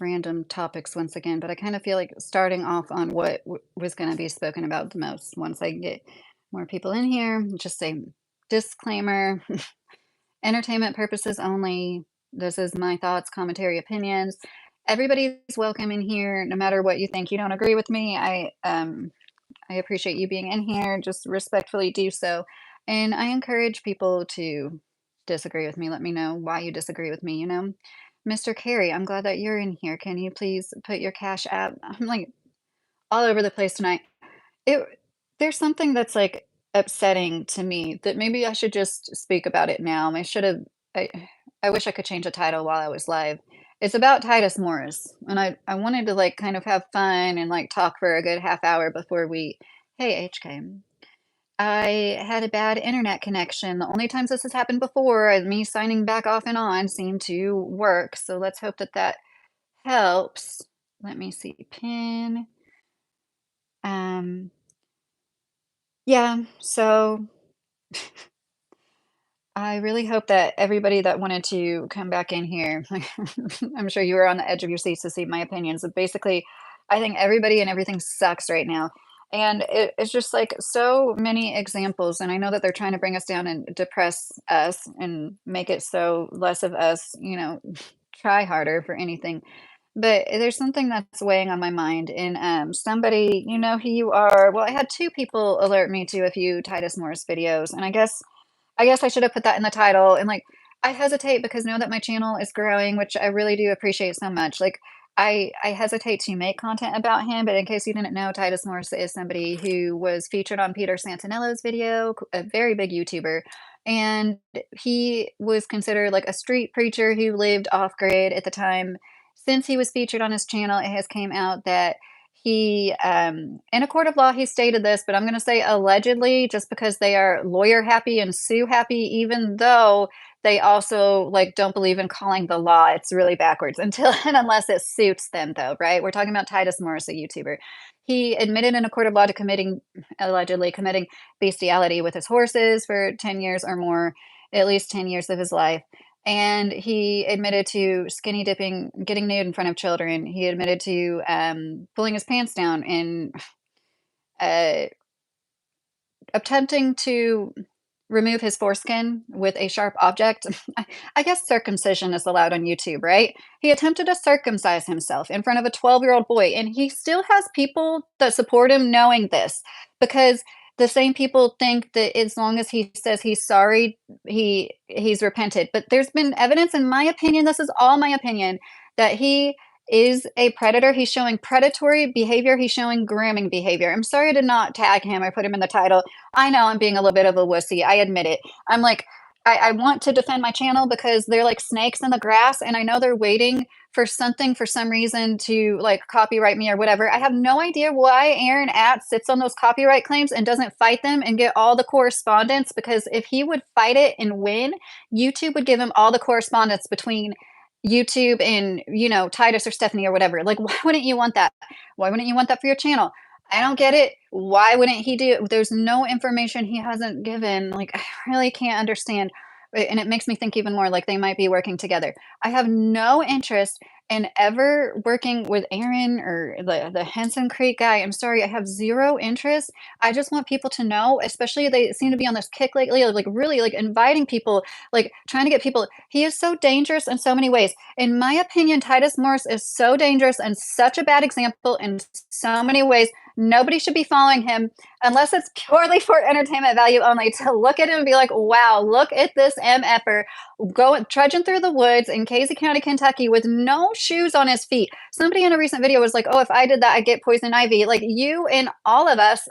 random topics once again, but I kind of feel like starting off on what was going to be spoken about the most once I get more people in here. Just say disclaimer, entertainment purposes only. This is my thoughts, commentary, opinions. Everybody's welcome in here, no matter what you think. You don't agree with me. I appreciate you being in here. Just respectfully do so. And I encourage people to disagree with me. Let me know why you disagree with me. Mr. Carey, I'm glad that you're in here. Can you please put your cash app? I'm like all over the place tonight. It there's something that's like upsetting to me that maybe I should just speak about it now. I should have I I wish I could change the title while I was live. It's about Titus Morris, and I wanted to like kind of have fun and like talk for a good half hour before we Hey HK. I had a bad internet connection. The only times this has happened before, and me signing back off and on seemed to work. So let's hope that that helps. Let me see. Pin. Um, yeah, so I really hope that everybody that wanted to come back in here, I'm sure you were on the edge of your seats to see my opinions. But basically, I think everybody and everything sucks right now. And it's just like so many examples. And I know that they're trying to bring us down and depress us and make it so less of us, try harder for anything. But there's something that's weighing on my mind, and somebody, you know who you are. Well, I had two people alert me to a few Titus Morris videos, and I guess I should have put that in the title. And like, I hesitate because now that my channel is growing, which I really do appreciate so much. Like, I hesitate to make content about him, but in case you didn't know, Titus Morris is somebody who was featured on Peter Santinello's video, a very big YouTuber. And he was considered like a street preacher who lived off grid at the time. Since he was featured on his channel, it has came out that he, in a court of law, he stated this, but I'm going to say allegedly just because they are lawyer happy and sue happy, even though they also like don't believe in calling the law. It's really backwards until and unless it suits them, though, right? We're talking about Titus Morris, a YouTuber. He admitted in a court of law to allegedly committing bestiality with his horses for 10 years or more, at least 10 years of his life. And he admitted to skinny dipping, getting nude in front of children. He admitted to pulling his pants down and uh, attempting to remove his foreskin with a sharp object. I guess circumcision is allowed on YouTube, right? He attempted to circumcise himself in front of a 12-year-old boy, and he still has people that support him knowing this because the same people think that as long as he says he's sorry, he's repented. But there's been evidence, in my opinion, this is all my opinion, that he is a predator. He's showing predatory behavior. He's showing grooming behavior. I'm sorry to not tag him or put him in the title. I know I'm being a little bit of a wussy. I admit it. I'm like, I want to defend my channel because they're like snakes in the grass, and I know they're waiting for something for some reason to like copyright me or whatever. I have no idea why Aaron At sits on those copyright claims and doesn't fight them and get all the correspondence, because if he would fight it and win, YouTube would give him all the correspondence between YouTube and, Titus or Stephanie or whatever. Like, why wouldn't you want that? Why wouldn't you want that for your channel? I don't get it. Why wouldn't he do it? There's no information he hasn't given. Like, I really can't understand. And it makes me think even more like they might be working together. I have no interest in ever working with Aaron or the Henson Creek guy. I'm sorry, I have zero interest. I just want people to know, especially they seem to be on this kick lately, of like really like inviting people, like trying to get people. He is so dangerous in so many ways. In my opinion, Titus Morris is so dangerous and such a bad example in so many ways. Nobody should be following him unless it's purely for entertainment value only, to look at him and be like, wow, look at this MFer going trudging through the woods in Casey County, Kentucky with no shoes on his feet. Somebody in a recent video was like, oh, if I did that, I'd get poison ivy. Like, you and all of us.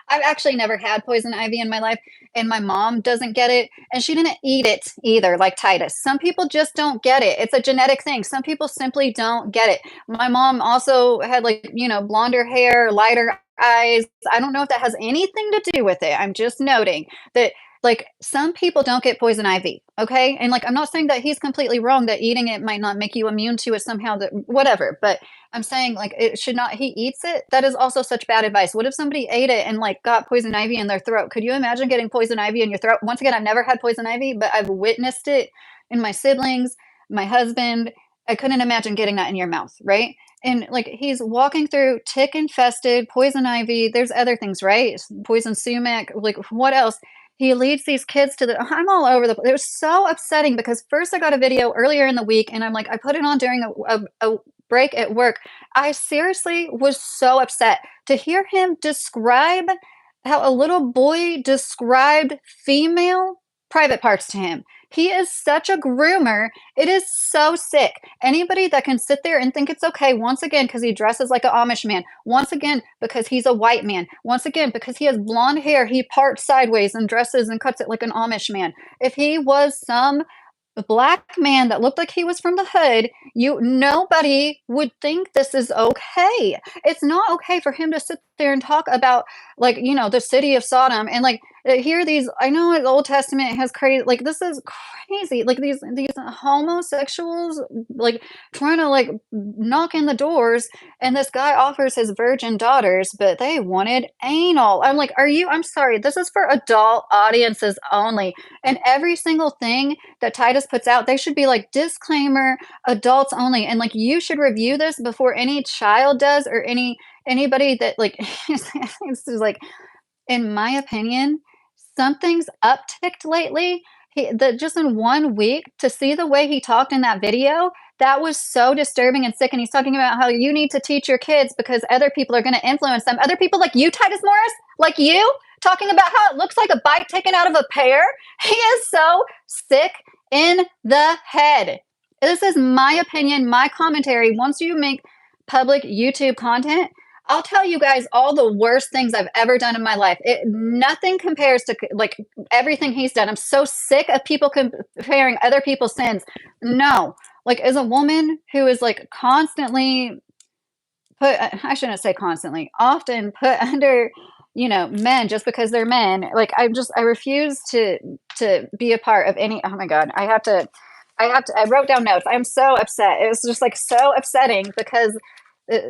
I've actually never had poison ivy in my life, and my mom doesn't get it, and she didn't eat it either, like Titus. Some people just don't get it. It's a genetic thing. Some people simply don't get it. My mom also had like, blonder hair, lighter eyes. I don't know if that has anything to do with it. I'm just noting that like some people don't get poison ivy. Okay. And like, I'm not saying that he's completely wrong, that eating it might not make you immune to it somehow, that whatever, but I'm saying like it should not, he eats it. That is also such bad advice. What if somebody ate it and like got poison ivy in their throat? Could you imagine getting poison ivy in your throat? Once again, I've never had poison ivy, but I've witnessed it in my siblings, my husband, I couldn't imagine getting that in your mouth, right? And like he's walking through tick infested, poison ivy. There's other things, right? Poison sumac. Like what else? He leads these kids to the. I'm all over the. It was so upsetting because first I got a video earlier in the week, and I'm like, I put it on during a break at work. I seriously was so upset to hear him describe how a little boy described female private parts to him. He is such a groomer. It is so sick. Anybody that can sit there and think it's okay, once again, because he dresses like an Amish man, once again, because he's a white man, once again, because he has blonde hair, he parts sideways and dresses and cuts it like an Amish man. If he was some black man that looked like he was from the hood, you nobody would think this is okay. It's not okay for him to sit there and talk about like, the city of Sodom and like here these I know the Old Testament has crazy like this is crazy. Like these homosexuals like trying to like knock in the doors and this guy offers his virgin daughters, but they wanted anal. I'm like, I'm sorry, this is for adult audiences only. And every single thing that Titus puts out, they should be like disclaimer, adults only, and like you should review this before any child does or anybody that like it's just like in my opinion, something's upticked lately. Just in 1 week to see the way he talked in that video, that was so disturbing and sick. And he's talking about how you need to teach your kids because other people are going to influence them. Other people like you, Titus Morris, like you, talking about how it looks like a bite taken out of a pear. He is so sick in the head. This is my opinion, my commentary. Once you make public YouTube content, I'll tell you guys all the worst things I've ever done in my life. Nothing compares to like everything he's done. I'm so sick of people comparing other people's sins. No, like as a woman who is like constantly put, I shouldn't say constantly, often put under, men just because they're men. Like I refuse to be a part of any. Oh my God, I wrote down notes. I'm so upset. It was just like so upsetting because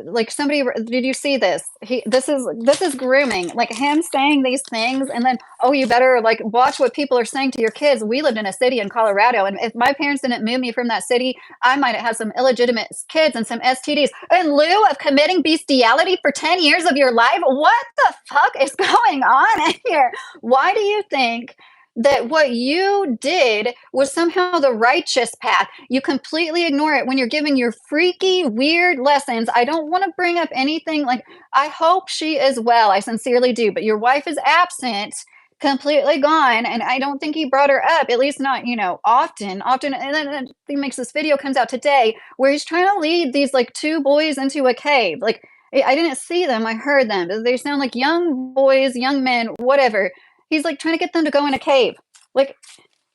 like somebody did you see this this is grooming like him saying these things and then oh you better like watch what people are saying to your kids. We lived in a city in Colorado and if my parents didn't move me from that city I might have had some illegitimate kids and some STDs in lieu of committing bestiality for 10 years of your life. What the fuck is going on here? Why do you think that what you did was somehow the righteous path? You completely ignore it when you're giving your freaky, weird lessons. I don't want to bring up anything like, I hope she is well. I sincerely do. But your wife is absent, completely gone. And I don't think he brought her up, at least not, often. And then he makes this video comes out today where he's trying to lead these like two boys into a cave. Like, I didn't see them. I heard them. They sound like young boys, young men, whatever. He's like trying to get them to go in a cave. Like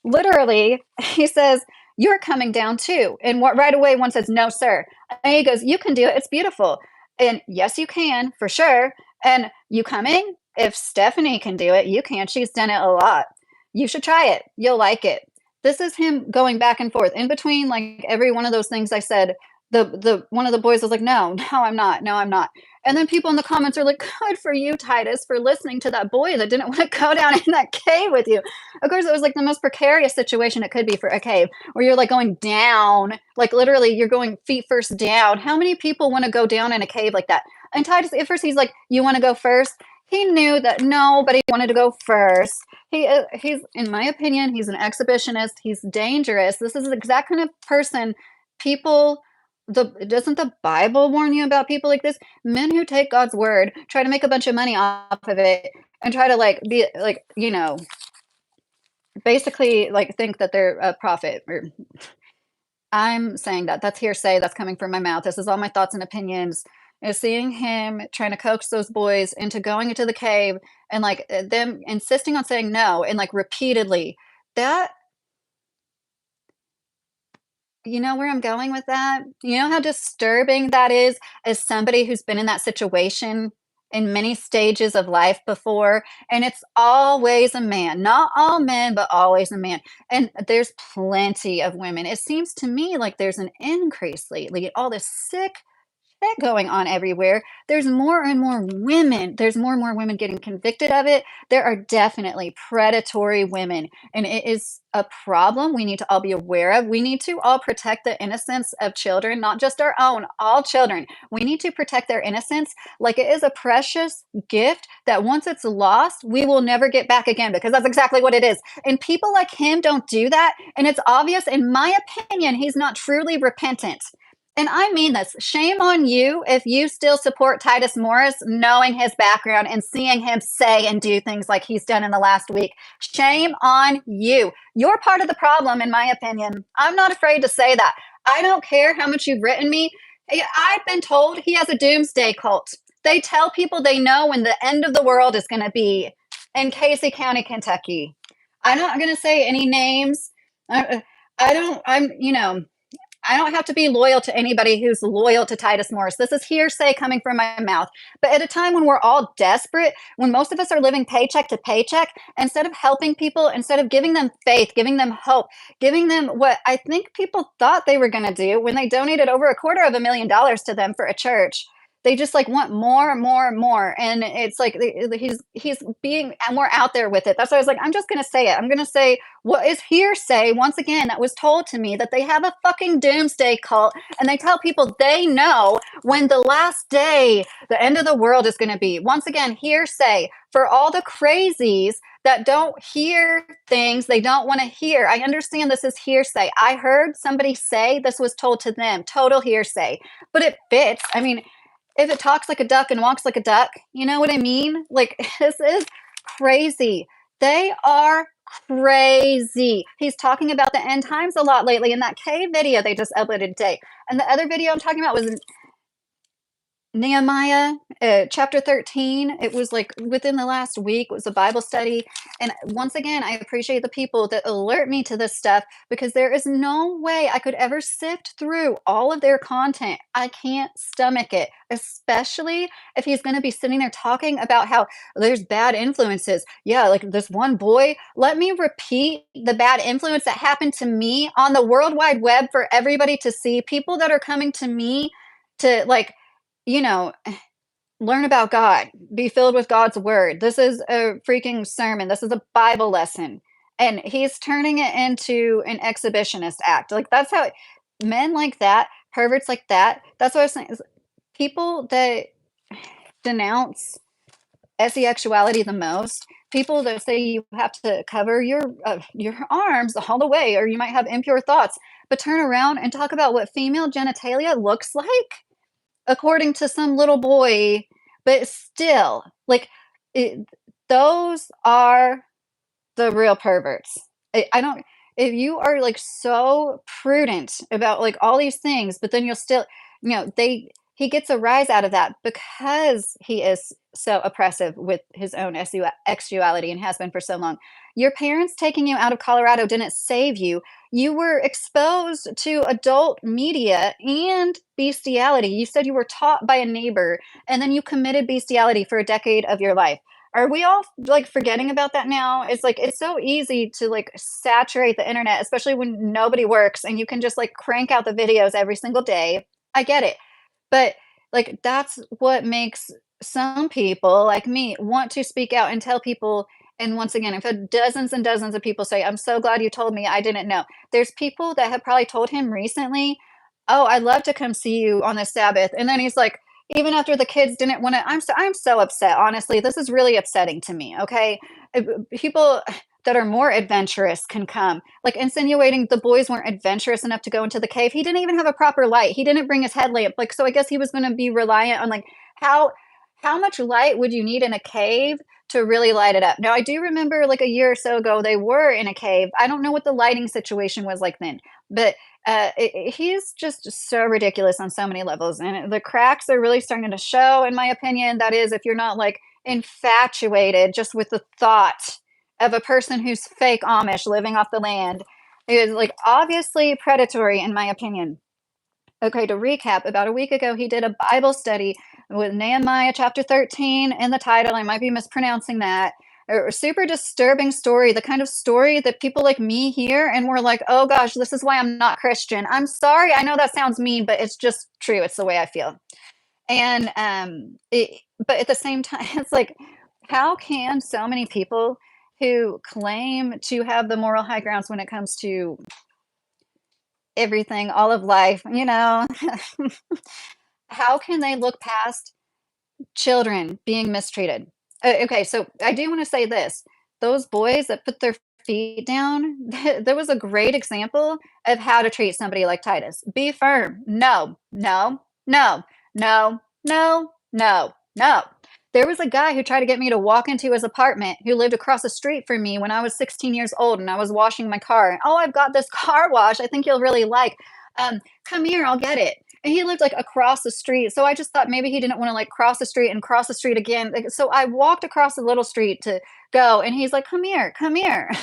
literally, he says, "You're coming down too." And what right away one says, "No, sir." And he goes, "You can do it. It's beautiful." And yes, you can for sure. And you coming? If Stephanie can do it, you can. She's done it a lot. You should try it. You'll like it. This is him going back and forth in between like every one of those things I said. The one of the boys was like, "No, no, I'm not. No, I'm not." And then people in the comments are like, "Good for you, Titus, for listening to that boy that didn't want to go down in that cave with you." Of course, it was like the most precarious situation it could be for a cave, where you're like going down, like literally you're going feet first down. How many people want to go down in a cave like that? And Titus, at first, he's like, "You want to go first?" He knew that nobody wanted to go first. He's, in my opinion, he's an exhibitionist. He's dangerous. This is the exact kind of person people doesn't the Bible warn you about people like this? Men who take God's word, try to make a bunch of money off of it, and try to like be like, basically like think that they're a prophet. Or I'm saying that that's hearsay. That's coming from my mouth. This is all my thoughts and opinions. Is seeing him trying to coax those boys into going into the cave and like them insisting on saying no and like repeatedly. That You know where I'm going with that? You know how disturbing that is as somebody who's been in that situation in many stages of life before, and it's always a man. Not all men, but always a man. And there's plenty of women. It seems to me like there's an increase lately. All this sick going on everywhere. There's more and more women. There's more and more women getting convicted of it. There are definitely predatory women, and it is a problem we need to all be aware of. We need to all protect the innocence of children, not just our own, all children. We need to protect their innocence like it is a precious gift that once it's lost, we will never get back again, because that's exactly what it is. And people like him don't do that. And it's obvious, in my opinion, he's not truly repentant. And I mean this. Shame on you if you still support Titus Morris, knowing his background and seeing him say and do things like he's done in the last week. Shame on you. You're part of the problem, in my opinion. I'm not afraid to say that. I don't care how much you've written me. I've been told he has a doomsday cult. They tell people they know when the end of the world is going to be in Casey County, Kentucky. I'm not going to say any names. I don't, I'm, you know, I don't have to be loyal to anybody who's loyal to Titus Morris. This is hearsay coming from my mouth. But at a time when we're all desperate, when most of us are living paycheck to paycheck, instead of helping people, instead of giving them faith, giving them hope, giving them what I think people thought they were going to do when they donated over $250,000 to them for a church, they just like want more, more, more. And it's like he's being more out there with it. That's why I was like, I'm just going to say it. I'm going to say what is hearsay once again that was told to me, that they have a fucking doomsday cult and they tell people they know when the last day, the end of the world is going to be. Once again, hearsay for all the crazies that don't hear things they don't want to hear. I understand this is hearsay. I heard somebody say this was told to them, total hearsay, but it fits. I mean, if it talks like a duck and walks like a duck, you know what I mean? Like, this is crazy. They are crazy. He's talking about the end times a lot lately in that cave video they just uploaded today. And the other video I'm talking about was Nehemiah, chapter 13. It was like within the last week, it was a Bible study. And once again, I appreciate the people that alert me to this stuff, because there is no way I could ever sift through all of their content. I can't stomach it, especially if he's going to be sitting there talking about how there's bad influences. Yeah, like this one boy, let me repeat the bad influence that happened to me on the World Wide Web for everybody to see. People that are coming to me to like, you know, learn about God, be filled with God's word. This is a freaking sermon. This is a Bible lesson. And he's turning it into an exhibitionist act. Like, that's how men like that, perverts like that, that's what I was saying. People that denounce sexuality the most, people that say you have to cover your arms all the way, or you might have impure thoughts, but turn around and talk about what female genitalia looks like according to some little boy, but still, like, it, those are the real perverts. I don't. If you are like so prudent about like all these things, but then you'll still, he gets a rise out of that because he is so oppressive with his own sexuality and has been for so long. Your parents taking you out of Colorado didn't save you. You were exposed to adult media and bestiality. You said you were taught by a neighbor, and then you committed bestiality for a decade of your life. Are we all like forgetting about that now? It's like it's so easy to like saturate the internet, especially when nobody works and you can just like crank out the videos every single day. I get it. But like that's what makes some people like me want to speak out and tell people. And once again, I've had dozens and dozens of people say, I'm so glad you told me, I didn't know. There's people that have probably told him recently, oh, I'd love to come see you on the Sabbath. And then he's like, even after the kids didn't want to, I'm so upset. Honestly, this is really upsetting to me. Okay. People that are more adventurous can come, like insinuating the boys weren't adventurous enough to go into the cave. He didn't even have a proper light. He didn't bring his headlamp. Like, so I guess he was going to be reliant on like how much light would you need in a cave to really light it up? Now, I do remember like a year or so ago, they were in a cave. I don't know what the lighting situation was like then, but he's just so ridiculous on so many levels. And the cracks are really starting to show, in my opinion. That is, if you're not like infatuated just with the thought of a person who's fake Amish living off the land, is like obviously predatory, in my opinion. Okay, to recap, about a week ago, he did a Bible study with Nehemiah chapter 13 in the title. I might be mispronouncing that. a super disturbing story, the kind of story that people like me hear and we're like, "Oh gosh, this is why I'm not Christian." I'm sorry, I know that sounds mean, but it's just true. It's the way I feel. And but at the same time, it's like, how can so many people who claim to have the moral high grounds when it comes to everything, all of life, how can they look past children being mistreated? Okay, so I do want to say this. Those boys that put their feet down, there was a great example of how to treat somebody like Titus. Be firm. No, no, no, no, no, no, no. There was a guy who tried to get me to walk into his apartment who lived across the street from me when I was 16 years old and I was washing my car. And, oh, I've got this car wash I think you'll really like. Come here, I'll get it. And he lived like across the street. So I just thought maybe he didn't want to like cross the street and cross the street again. Like, so I walked across the little street to go and he's like, come here,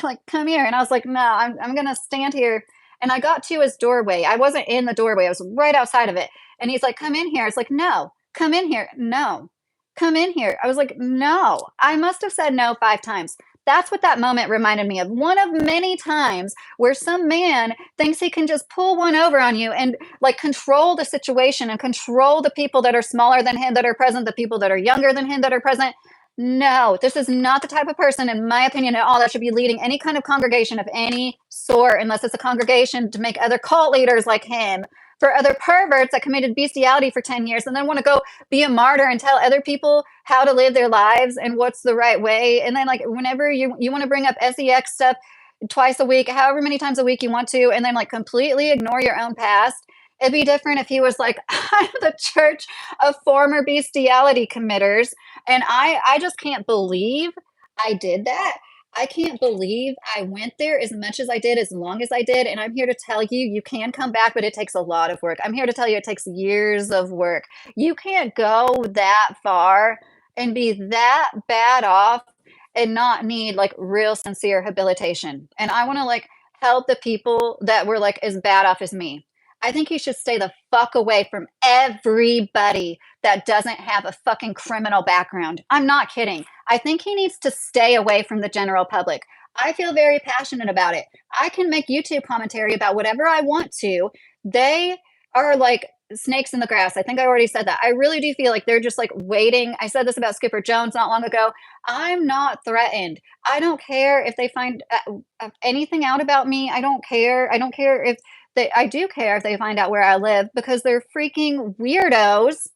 like, come here. And I was like, no, I'm going to stand here. And I got to his doorway. I wasn't in the doorway. I was right outside of it. And he's like, come in here. It's like, no, come in here. No, come in here. I was like, no, I must have said no 5 times. That's what that moment reminded me of. One of many times where some man thinks he can just pull one over on you and like control the situation and control the people that are smaller than him that are present, the people that are younger than him that are present. No, this is not the type of person, in my opinion, at all that should be leading any kind of congregation of any sort, unless it's a congregation to make other cult leaders like him, for other perverts that committed bestiality for 10 years and then want to go be a martyr and tell other people how to live their lives and what's the right way. And then, like, whenever you want to bring up sex stuff twice a week, however many times a week you want to, and then like completely ignore your own past. It'd be different if he was like, I'm the church of former bestiality committers. And I just can't believe I did that. I can't believe I went there as much as I did, as long as I did. And I'm here to tell you, you can come back, but it takes a lot of work. I'm here to tell you, it takes years of work. You can't go that far and be that bad off and not need like real sincere habilitation. And I want to like help the people that were like as bad off as me. I think you should stay the fuck away from everybody that doesn't have a fucking criminal background. I'm not kidding. I think he needs to stay away from the general public. I feel very passionate about it. I can make YouTube commentary about whatever I want to. They are like snakes in the grass. I think I already said that. I really do feel like they're just like waiting. I said this about Skipper Jones not long ago. I'm not threatened. I don't care if they find anything out about me. I don't care. I don't care if I do care if they find out where I live because they're freaking weirdos.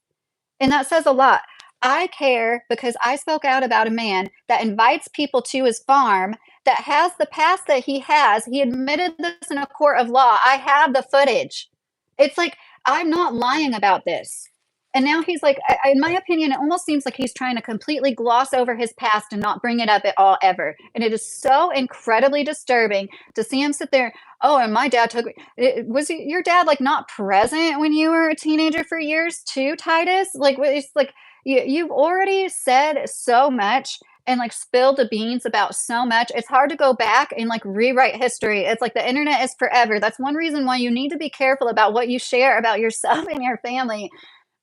And that says a lot. I care because I spoke out about a man that invites people to his farm that has the past that he has. He admitted this in a court of law. I have the footage. It's like, I'm not lying about this. And now he's like, in my opinion, it almost seems like he's trying to completely gloss over his past and not bring it up at all ever. And it is so incredibly disturbing to see him sit there. Oh, and my dad took, was your dad like not present when you were a teenager for years too, Titus? Like, it's like, you've already said so much and like spilled the beans about so much. It's hard to go back and like rewrite history. It's like the internet is forever. That's one reason why you need to be careful about what you share about yourself and your family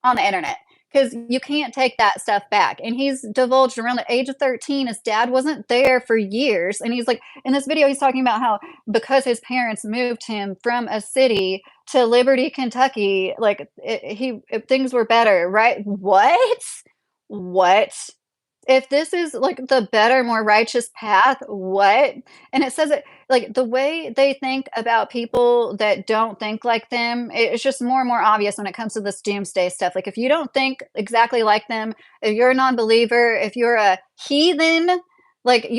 on the internet, because you can't take that stuff back. And he's divulged around the age of 13 his dad wasn't there for years. And he's like, in this video he's talking about how because his parents moved him from a city to Liberty, Kentucky, like things were better, right? What if this is like the better, more righteous path? What? And it says it like the way they think about people that don't think like them, it's just more and more obvious when it comes to this doomsday stuff. Like if you don't think exactly like them, if you're a non-believer, if you're a heathen, like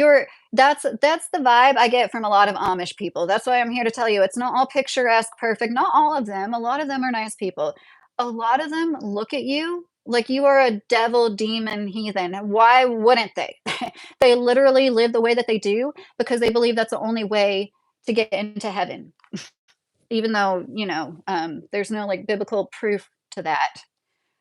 that's the vibe I get from a lot of Amish people. That's why I'm here to tell you it's not all picturesque, perfect. Not all of them. A lot of them are nice people. A lot of them look at you like you are a devil, demon, heathen. Why wouldn't they? They literally live the way that they do because they believe that's the only way to get into heaven, even though, there's no like biblical proof to that.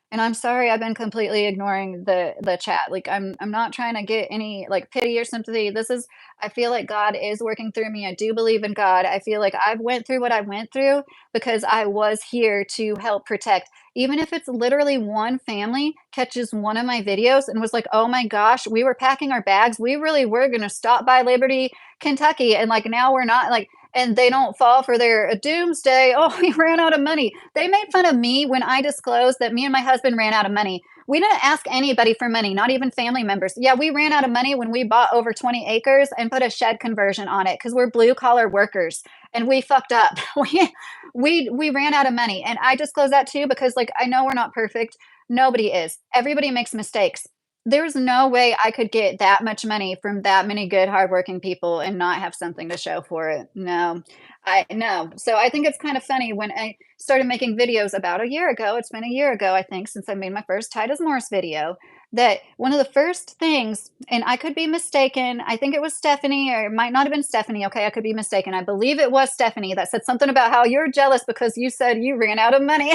And I'm sorry I've been completely ignoring the chat. Like, I'm not trying to get any, like, pity or sympathy. This is I feel like God is working through me. I do believe in God. I feel like I've went through what I went through because I was here to help protect. Even if it's literally one family catches one of my videos and was like, "Oh my gosh, we were packing our bags. We really were gonna stop by Liberty, Kentucky, and, like, now we're not," like, and they don't fall for their doomsday, "Oh, we ran out of money." They made fun of me when I disclosed that me and my husband ran out of money. We didn't ask anybody for money, not even family members. Yeah, we ran out of money when we bought over 20 acres and put a shed conversion on it because we're blue collar workers and we fucked up. We ran out of money. And I disclose that too because like I know we're not perfect. Nobody is. Everybody makes mistakes. There's no way I could get that much money from that many good, hardworking people and not have something to show for it. No, I no. So I think it's kind of funny when I started making videos about a year ago. It's been a year ago, I think, since I made my first Titus Morris video. That one of the first things, and I could be mistaken, I think it was Stephanie, or it might not have been Stephanie. Okay, I could be mistaken. I believe it was Stephanie that said something about how you're jealous because you said you ran out of money.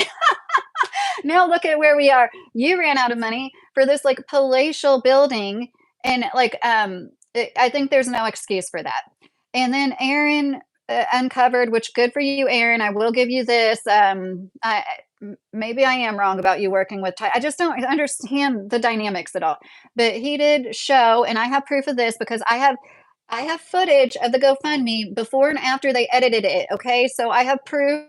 Now look at where we are. You ran out of money for this like palatial building, and like I think there's no excuse for that. And then Aaron uncovered, which good for you, Aaron. I will give you this. Maybe I am wrong about you working with Ty. I just don't understand the dynamics at all. But he did show, and I have proof of this because I have footage of the GoFundMe before and after they edited it. Okay, so I have proof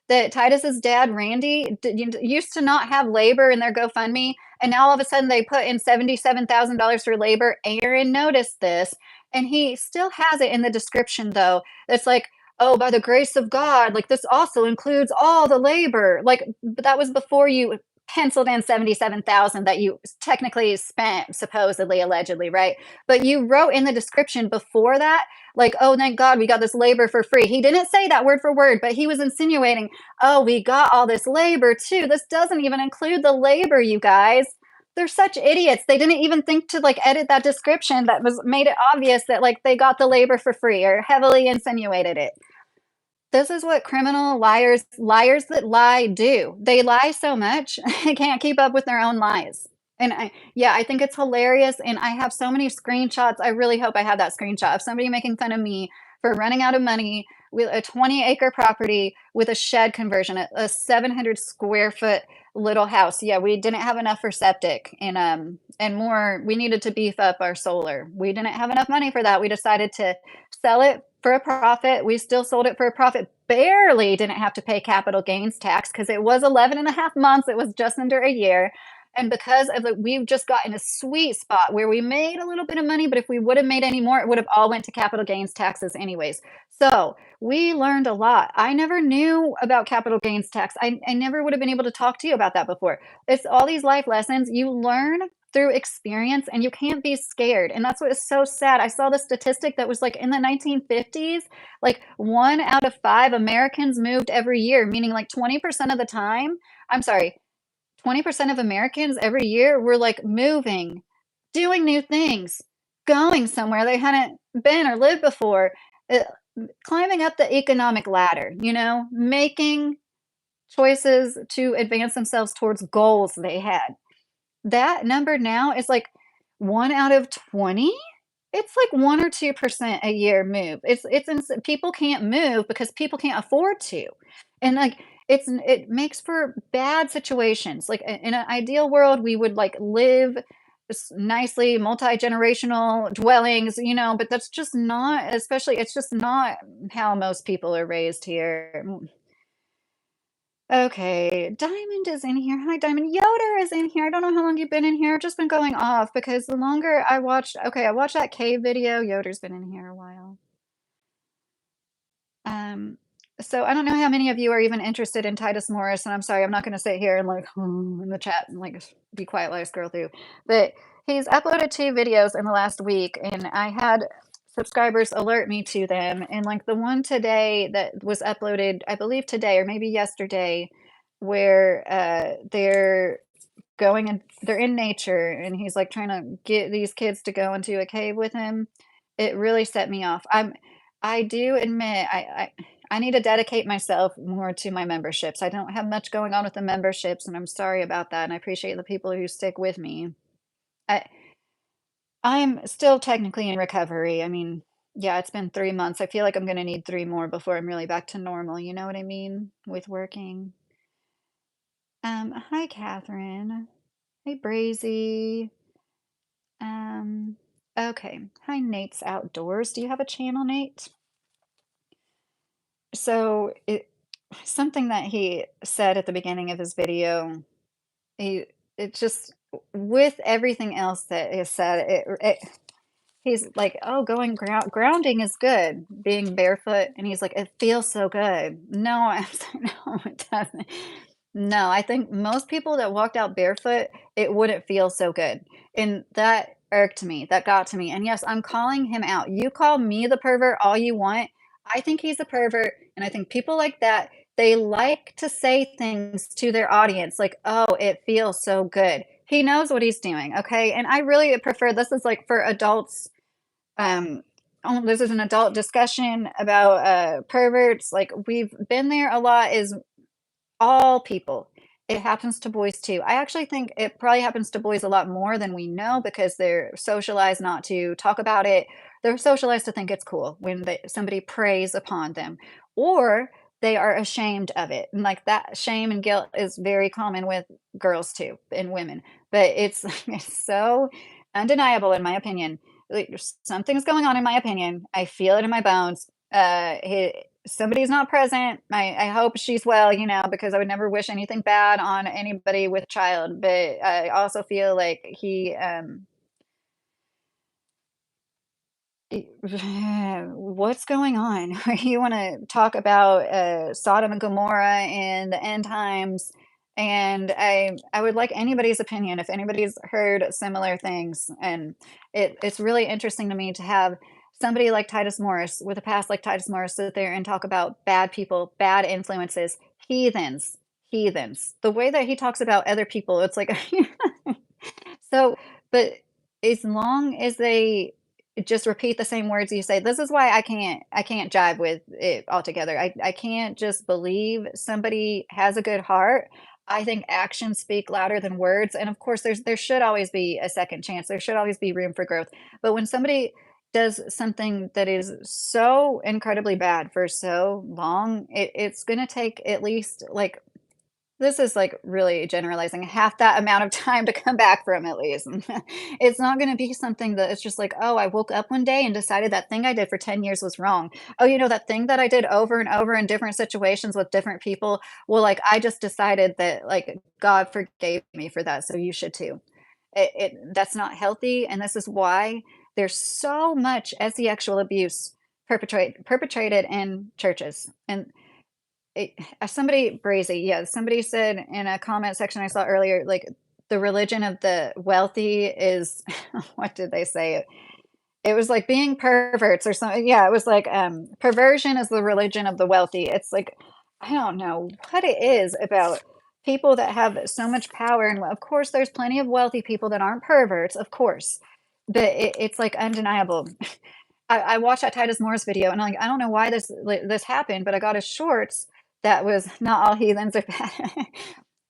that Titus's dad, Randy, used to not have labor in their GoFundMe, and now all of a sudden they put in $77,000 for labor. Aaron noticed this, and he still has it in the description though. It's like, oh, by the grace of God, like this also includes all the labor. Like, but that was before you penciled in 77,000 that you technically spent, supposedly, allegedly, right? But you wrote in the description before that, like, oh, thank God we got this labor for free. He didn't say that word for word, but he was insinuating, oh, we got all this labor too. This doesn't even include the labor, you guys. They're such idiots. They didn't even think to like edit that description that was made it obvious that like they got the labor for free or heavily insinuated it. This is what criminal liars that lie do. They lie so much, they can't keep up with their own lies. And yeah, I think it's hilarious, and I have so many screenshots. I really hope I have that screenshot of somebody making fun of me for running out of money with a 20-acre property with a shed conversion, a 700 square foot little house. Yeah, we didn't have enough for septic, and more. We needed to beef up our solar. We didn't have enough money for that. We decided to sell it for a profit. We still sold it for a profit. Barely didn't have to pay capital gains tax because it was 11 and a half months. It was just under a year. And because of the, we've just gotten a sweet spot where we made a little bit of money, but if we would have made any more, it would have all went to capital gains taxes anyways. So we learned a lot. I never knew about capital gains tax. I never would have been able to talk to you about that before. It's all these life lessons you learn through experience, and you can't be scared. And that's what is so sad. I saw the statistic that was like in the 1950s, like 1 out of 5 Americans moved every year, meaning like 20% of the time. I'm sorry, 20% of Americans every year were like moving, doing new things, going somewhere they hadn't been or lived before, uh, climbing up the economic ladder, making choices to advance themselves towards goals they had. That number now is like 1 out of 20? It's like 1 or 2% a year move. People can't move because people can't afford to. And, like, it makes for bad situations. Like, in an ideal world, we would, like, live nicely, multi-generational dwellings, but that's just not, especially it's just not how most people are raised here. Okay, Diamond is in here. Hi, Diamond. Yoder is in here. I don't know how long you've been in here. I've just been going off because the longer I watched, okay, I watched that cave video. Yoder's been in here a while. Um, so I don't know how many of you are even interested in Titus Morris, and I'm sorry, I'm not going to sit here and like in the chat and like be quiet while I scroll through. But he's uploaded 2 videos in the last week, and I had subscribers alert me to them. And like the one today that was uploaded, I believe today or maybe yesterday, where they're in nature, and he's like trying to get these kids to go into a cave with him. It really set me off. I do admit I need to dedicate myself more to my memberships. I don't have much going on with the memberships, and I'm sorry about that, and I appreciate the people who stick with me. I I'm still technically in recovery. I mean, yeah, it's been 3 months. I feel like I'm gonna need 3 more before I'm really back to normal, you know what I mean? With working. Hi, Catherine. Hey, Brazy. Um, okay. Hi, Nate's Outdoors. Do you have a channel, Nate? So, something that he said at the beginning of his video, he it just with everything else that is said, he's like, "Oh, grounding is good, being barefoot," and he's like, "It feels so good." No, no, it doesn't. No, I think most people that walked out barefoot, it wouldn't feel so good, and that irked me, that got to me, and yes, I'm calling him out. You call me the pervert all you want. I think he's a pervert, and I think people like that, they like to say things to their audience like, "Oh, it feels so good." He knows what he's doing, okay? And I really prefer this is like for adults um, this is an adult discussion about perverts. Like we've been there a lot. Is all people. It happens to boys too. I actually think it probably happens to boys a lot more than we know because they're socialized not to talk about it. They're socialized to think it's cool when somebody preys upon them, or they are ashamed of it. And like that shame and guilt is very common with girls too and women. But it's it's so undeniable in my opinion. Like, something's going on in my opinion. I feel it in my bones. Somebody's not present. I hope she's well, you know, because I would never wish anything bad on anybody with child. But I also feel like what's going on? You want to talk about Sodom and Gomorrah and the end times, and I would like anybody's opinion if anybody's heard similar things. And it's really interesting to me to have somebody like Titus Morris with a past like Titus Morris sit there and talk about bad people, bad influences, heathens, heathens. The way that he talks about other people, it's like so, but as long as they just repeat the same words you say, this is why I can't jive with it altogether. I can't just believe somebody has a good heart. I think actions speak louder than words. And of course there should always be a second chance. There should always be room for growth. But when somebody does something that is so incredibly bad for so long, it's gonna take at least like this is, like, really generalizing, half that amount of time to come back from at least. It's not gonna be something that it's just like, "Oh, I woke up one day and decided that thing I did for 10 years was wrong. Oh, you know, that thing that I did over and over in different situations with different people, well, like, I just decided that, like, God forgave me for that, so you should too." That's not healthy, and this is why there's so much sexual abuse perpetrated in churches, and it somebody Brazy, yeah, somebody said in a comment section I saw earlier, like, the religion of the wealthy is what did they say? It was like being perverts or something. Yeah, it was like, perversion is the religion of the wealthy. It's like, I don't know what it is about people that have so much power, and of course, there's plenty of wealthy people that aren't perverts, of course, but it's, like, undeniable. I watched that Titus Morris video, and I'm like, I don't know why this happened, but I got a shorts that was not all heathens are bad.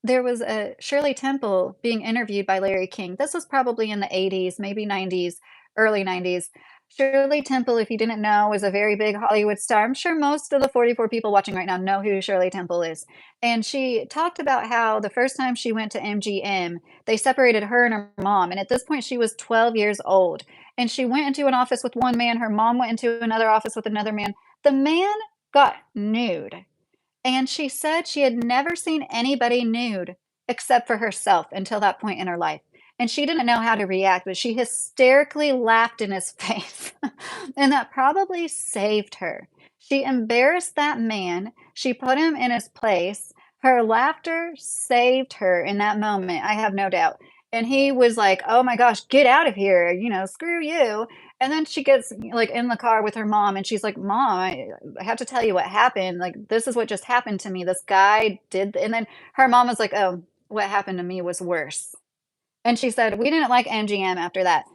There was a Shirley Temple being interviewed by Larry King. This was probably in the 80s, maybe 90s, early 90s. Shirley Temple, if you didn't know, was a very big Hollywood star. I'm sure most of the 44 people watching right now know who Shirley Temple is. And she talked about how the first time she went to MGM, they separated her and her mom. And at this point, she was 12 years old. And she went into an office with one man. Her mom went into another office with another man. The man got nude. And she said she had never seen anybody nude except for herself until that point in her life. And she didn't know how to react, but she hysterically laughed in his face. And that probably saved her. She embarrassed that man. She put him in his place. Her laughter saved her in that moment, I have no doubt. And he was like, "Oh my gosh, get out of here, you know, screw you." And then she gets, like, in the car with her mom, and she's like, "Mom, I have to tell you what happened. Like, this is what just happened to me. This guy did," and then her mom was like, "Oh, what happened to me was worse." And she said, "We didn't like MGM after that.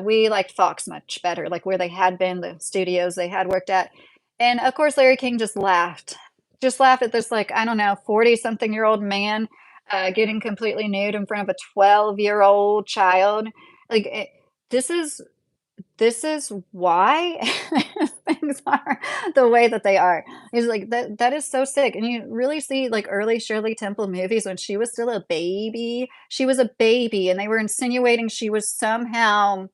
We liked Fox much better, like where they had been, the studios they had worked at." And of course, Larry King just laughed at this, like, I don't know, 40-something-year-old man getting completely nude in front of a 12-year-old child. Like, this is this is why things are the way that they are. It's like that is so sick. And you really see like early Shirley Temple movies when she was still a baby. She was a baby and they were insinuating she was somehow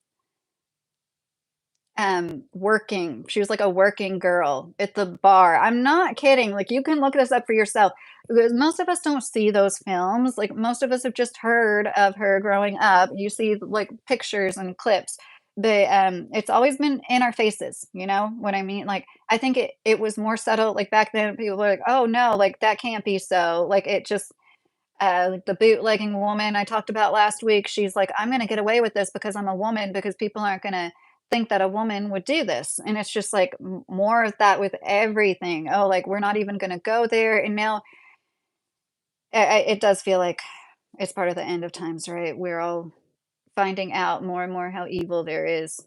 working. She was like a working girl at the bar. I'm not kidding. Like you can look this up for yourself. Because most of us don't see those films. Like most of us have just heard of her growing up. You see like pictures and clips. But it's always been in our faces, you know what I mean? Like I think it was more subtle. Like back then people were like, oh no, like that can't be so. Like it just like the bootlegging woman I talked about last week, she's like, I'm going to get away with this because I'm a woman, because people aren't going to think that a woman would do this. And it's just like more of that with everything. Oh, like we're not even going to go there. And now it does feel like it's part of the end of times, right? We're all finding out more and more how evil there is.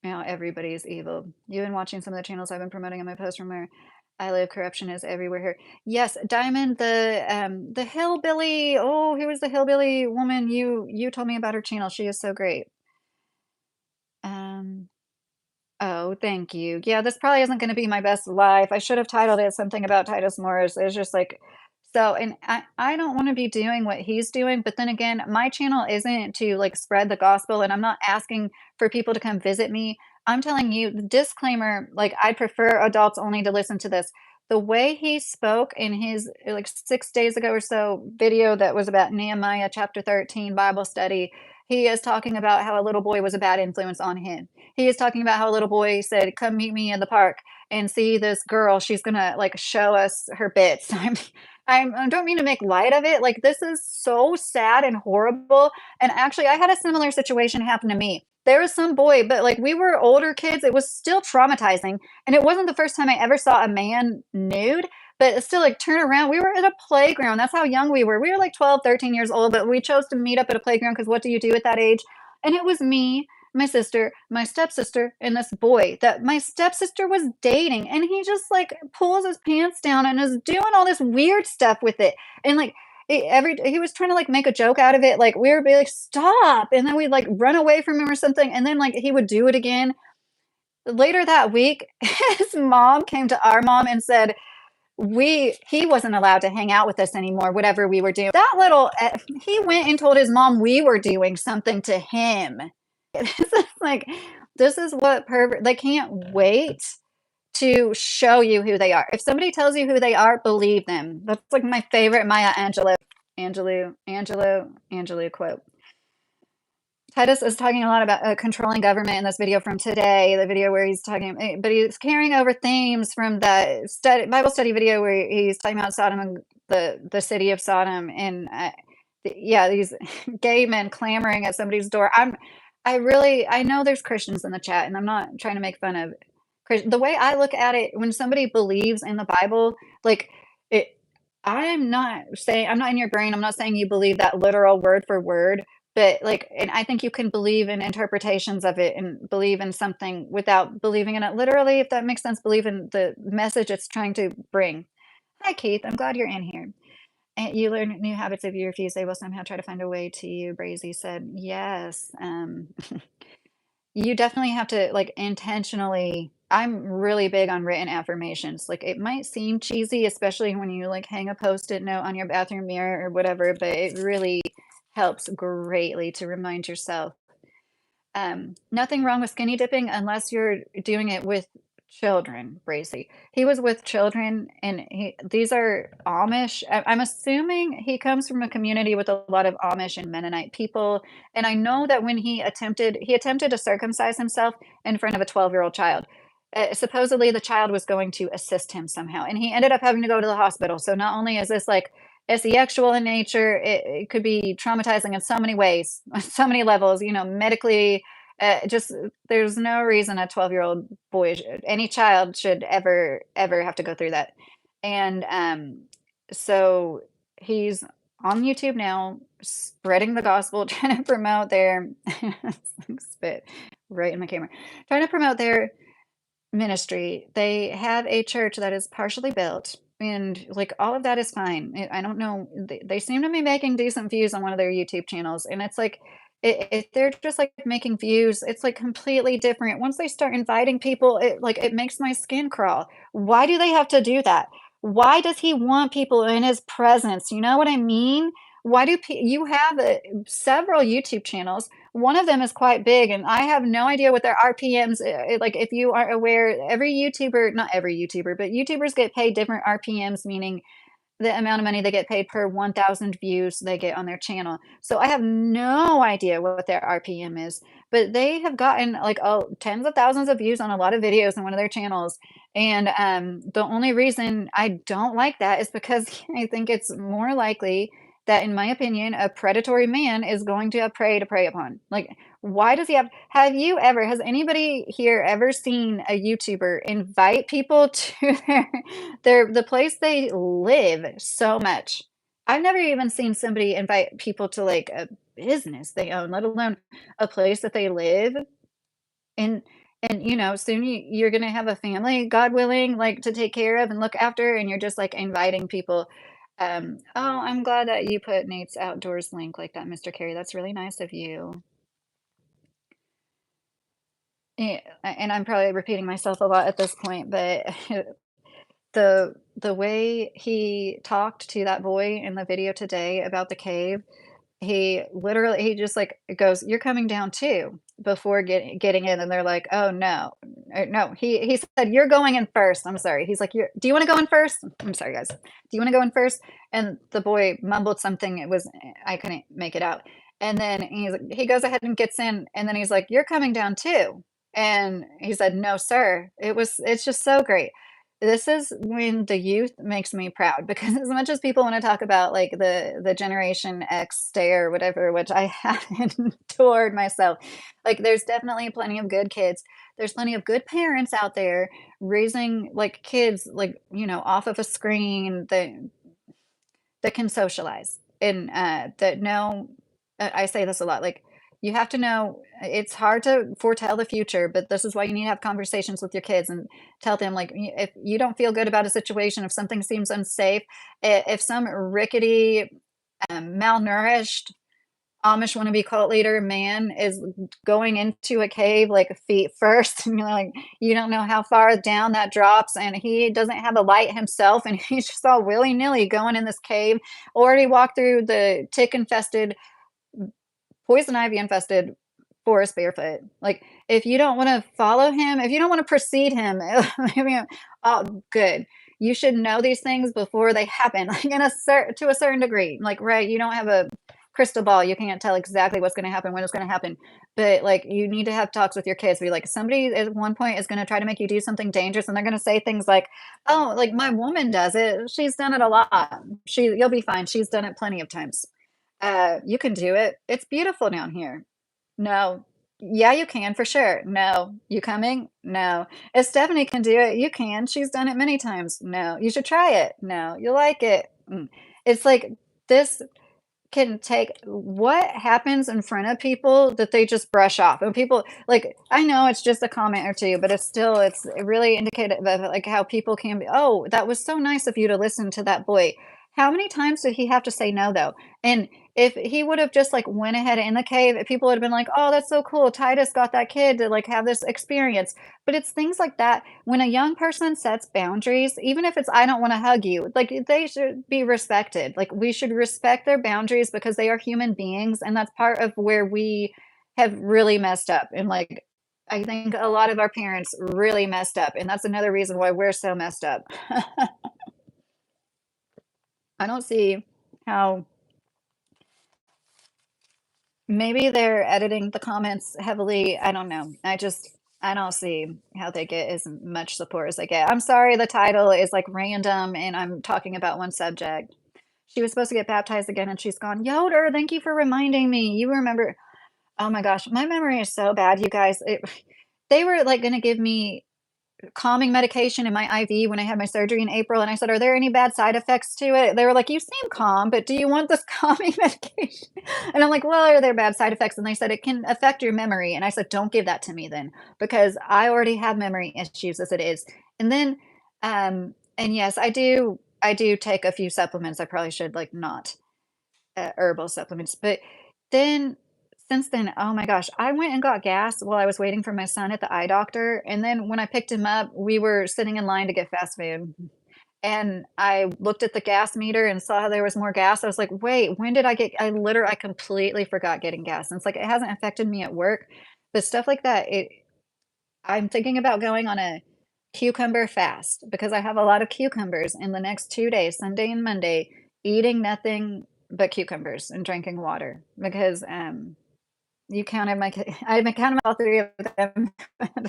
Now everybody's evil. You've been watching some of the channels I've been promoting on my post from where I live. Corruption is everywhere here. Yes, Diamond, the hillbilly. Oh, who was the hillbilly woman? You told me about her channel. She is so great. Um, oh, thank you. Yeah, this probably isn't going to be my best life. I should have titled it something about Titus Morris. It's just like so, and I don't want to be doing what he's doing, but then again, my channel isn't to like spread the gospel, and I'm not asking for people to come visit me. I'm telling you, the disclaimer, like I prefer adults only to listen to this. The way he spoke in his like 6 days ago or so video that was about Nehemiah chapter 13 Bible study, he is talking about how a little boy was a bad influence on him. He is talking about how a little boy said, "Come meet me in the park and see this girl. She's gonna like show us her bits." I don't mean to make light of it. Like this is so sad and horrible. And actually, I had a similar situation happen to me. There was some boy, but like we were older kids. It was still traumatizing, and it wasn't the first time I ever saw a man nude. But it's still like turn around. We were at a playground. That's how young we were. We were like 12, 13 years old, but we chose to meet up at a playground because what do you do at that age? And it was me, my sister, my stepsister, and this boy that my stepsister was dating. And he just like pulls his pants down and is doing all this weird stuff with it. And like he was trying to like make a joke out of it. Like we would be like, stop. And then we'd like run away from him or something. And then like he would do it again. Later that week, his mom came to our mom and said, he wasn't allowed to hang out with us anymore, whatever we were doing. That little he went and told his mom we were doing something to him. This is like this is what pervert they can't wait to show you who they are. If somebody tells you who they are, believe them. That's like my favorite Maya Angelou quote. Titus is talking a lot about controlling government in this video from today, the video where he's talking, but he's carrying over themes from the Bible study video where he's talking about Sodom and the city of Sodom, and yeah, these gay men clamoring at somebody's door. I know there's Christians in the chat, and I'm not trying to make fun of the way I look at it. When somebody believes in the Bible, like it, I'm not saying I'm not in your brain. I'm not saying you believe that literal word for word, but like, and I think you can believe in interpretations of it and believe in something without believing in it literally, if that makes sense. Believe in the message it's trying to bring. Hi, Keith. I'm glad you're in here. And you learn new habits if you refuse. They will somehow try to find a way to you. Brazy said, yes. You definitely have to like intentionally. I'm really big on written affirmations. Like it might seem cheesy, especially when you like hang a post-it note on your bathroom mirror or whatever, but it really helps greatly to remind yourself. Nothing wrong with skinny dipping unless you're doing it with children, Bracy. He was with children, and these are Amish. I'm assuming he comes from a community with a lot of Amish and Mennonite people. And I know that when he attempted to circumcise himself in front of a 12-year-old child. Supposedly the child was going to assist him somehow, and he ended up having to go to the hospital. So not only is this like sexual in nature, it could be traumatizing in so many ways, so many levels, medically. Just there's no reason a 12-year-old boy, any child should ever have to go through that. And so he's on YouTube now, spreading the gospel, trying to promote their spit right in my camera, trying to promote their ministry. They have a church that is partially built, and, like, all of that is fine. I don't know, they seem to be making decent views on one of their YouTube channels, and it's like, if they're just, like, making views, it's, like, completely different. Once they start inviting people, it makes my skin crawl. Why do they have to do that? Why does he want people in his presence? You know what I mean? Why do you have, several YouTube channels. One of them is quite big, and I have no idea what their RPMs, like, if you aren't aware, every YouTuber, not every YouTuber, but YouTubers get paid different RPMs, meaning the amount of money they get paid per 1,000 views they get on their channel. So I have no idea what their RPM is, but they have gotten like, oh, tens of thousands of views on a lot of videos on one of their channels. And the only reason I don't like that is because I think it's more likely that, in my opinion, a predatory man is going to have prey to prey upon. Like, why does he have you ever, has anybody here ever seen a YouTuber invite people to the place they live so much? I've never even seen somebody invite people to, like, a business they own, let alone a place that they live, and soon you're gonna have a family, God willing, like, to take care of and look after, and you're just, like, inviting people. Oh, I'm glad that you put Nate's Outdoors link like that, Mr. Carey, that's really nice of you. Yeah, and I'm probably repeating myself a lot at this point, but the way he talked to that boy in the video today about the cave, he just, like, goes, "You're coming down too," before getting in, and they're like, "Oh, no." No, he said, "You're going in first." I'm sorry. He's like, "You're Do you wanna go in first?" I'm sorry, guys. "Do you wanna go in first?" And the boy mumbled something, I couldn't make it out. And then he goes ahead and gets in, and then he's like, "You're coming down too." And he said, "No, sir." It's just so great. This is when the youth makes me proud because as much as people wanna talk about, like, the Generation X stare or whatever, which I haven't endured myself, like, there's definitely plenty of good kids. There's plenty of good parents out there raising, like, kids, like, off of a screen that can socialize and, that know I say this a lot, like, you have to know it's hard to foretell the future, but this is why you need to have conversations with your kids and tell them, like, if you don't feel good about a situation, if something seems unsafe, if some rickety, malnourished Amish wannabe cult leader man is going into a cave like feet first, and you're like, you don't know how far down that drops, and he doesn't have a light himself, and he's just all willy nilly going in this cave. Already walked through the tick infested, poison ivy infested forest barefoot. Like, if you don't want to follow him, if you don't want to precede him, I mean, oh, good. You should know these things before they happen, like to a certain degree. Like, right, you don't have a crystal ball. You can't tell exactly what's going to happen when it's going to happen. But like, you need to have talks with your kids. Be like, somebody at one point is going to try to make you do something dangerous, and they're going to say things like, "Oh, like my woman does it. She's done it a lot. You'll be fine. She's done it plenty of times." You can do it. It's beautiful down here. No. Yeah, you can for sure. No. You coming? No. If Stephanie can do it, you can. She's done it many times. No. You should try it. No. You'll like it. Mm. It's like this can take what happens in front of people that they just brush off. And people like I know it's just a comment or two, but it's really indicative of like how people can be, "Oh, that was so nice of you to listen to that boy." How many times did he have to say no though? And if he would have just like went ahead in the cave, people would have been like, "Oh, that's so cool. Titus got that kid to like have this experience." But it's things like that. When a young person sets boundaries, even if it's I don't want to hug you, like they should be respected. Like we should respect their boundaries because they are human beings, and that's part of where we have really messed up. And like I think a lot of our parents really messed up, and that's another reason why we're so messed up. I don't see how maybe they're editing the comments heavily. I don't know. I don't see how they get as much support as they get. I'm sorry the title is like random and I'm talking about one subject. She was supposed to get baptized again and she's gone, Yoder, thank you for reminding me. You remember. Oh my gosh, my memory is so bad, you guys. They were like going to give me calming medication in my IV when I had my surgery in April, and I said, "Are there any bad side effects to it?" They were like, "You seem calm, but do you want this calming medication?" And I'm like, "Well, are there bad side effects?" And they said, "It can affect your memory." And I said, "Don't give that to me then, because I already have memory issues as it is." And then, and yes, I do take a few supplements. I probably should like not herbal supplements. But then, since then, oh my gosh, I went and got gas while I was waiting for my son at the eye doctor. And then when I picked him up, we were sitting in line to get fast food. And I looked at the gas meter and saw how there was more gas. I was like, wait, when did I get? I completely forgot getting gas. And it's like, it hasn't affected me at work, but stuff like that, I'm thinking about going on a cucumber fast because I have a lot of cucumbers in the next 2 days, Sunday and Monday, eating nothing but cucumbers and drinking water because, you counted my I counted all 3 of them,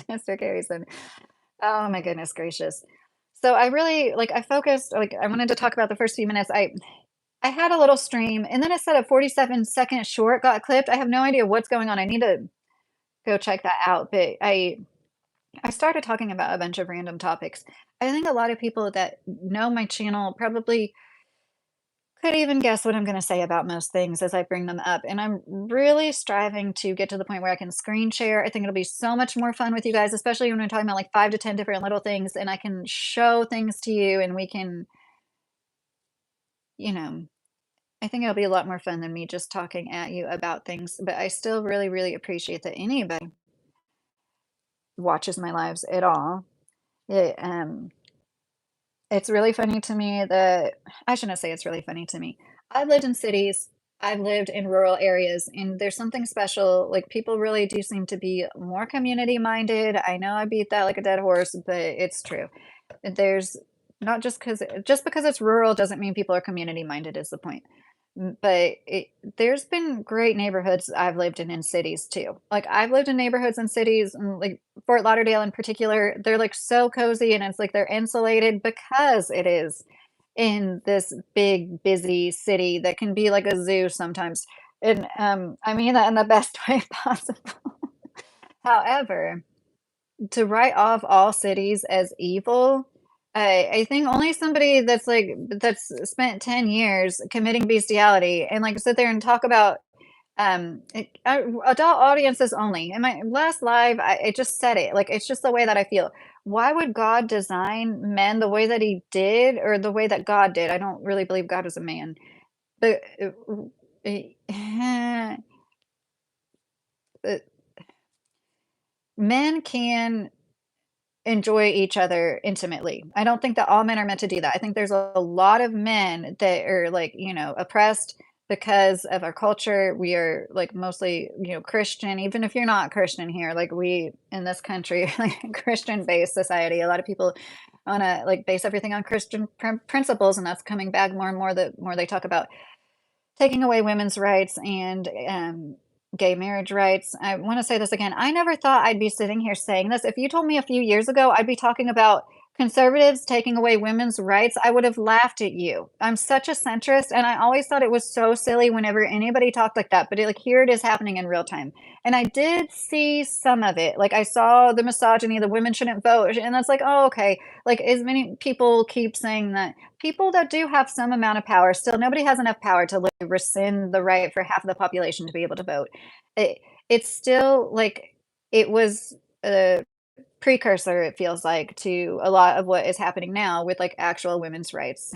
Mr. Carrieson. Oh my goodness gracious. So I really like, I focused like, I wanted to talk about the first few minutes. I had a little stream, and then it said a 47-second short got clipped. I have no idea what's going on. I need to go check that out, but I started talking about a bunch of random topics. I think a lot of people that know my channel probably could even guess what I'm going to say about most things as I bring them up. And I'm really striving to get to the point where I can screen share. I think it'll be so much more fun with you guys, especially when we're talking about like 5 to 10 different little things and I can show things to you and we can, you know, I think it'll be a lot more fun than me just talking at you about things. But I still really, really appreciate that anybody watches my lives at all. Yeah, it's really funny to me that I shouldn't say it's really funny to me. I've lived in cities, I've lived in rural areas, and there's something special. Like people really do seem to be more community minded. I know I beat that like a dead horse, but it's true. There's not just because it's rural doesn't mean people are community minded is the point. But there's been great neighborhoods I've lived in cities too. Like I've lived in neighborhoods and cities, and like Fort Lauderdale in particular, they're like so cozy and it's like they're insulated because it is in this big, busy city that can be like a zoo sometimes. And I mean that in the best way possible. However, to write off all cities as evil, I think only somebody that's spent 10 years committing bestiality and like sit there and talk about adult audiences only. In my last live, I just said it. Like it's just the way that I feel. Why would God design men the way that he did or the way that God did? I don't really believe God was a man. But uh, men can enjoy each other intimately. I don't think that all men are meant to do that. I think there's a lot of men that are like, oppressed because of our culture. We are like mostly, Christian, even if you're not Christian here, like we in this country, like a Christian based society, a lot of people want to like base everything on Christian principles. And that's coming back more and more the more they talk about taking away women's rights and gay marriage rights. I want to say this again. I never thought I'd be sitting here saying this. If you told me a few years ago I'd be talking about conservatives taking away women's rights, I would have laughed at you. I'm such a centrist, and I always thought it was so silly whenever anybody talked like that. But like here it is happening in real time, and I did see some of it. Like I saw the misogyny, the women shouldn't vote, and that's like, oh, okay. Like as many people keep saying that people that do have some amount of power still nobody has enough power to like rescind the right for half of the population to be able to vote. It's still like it was a precursor, it feels like, to a lot of what is happening now with like actual women's rights.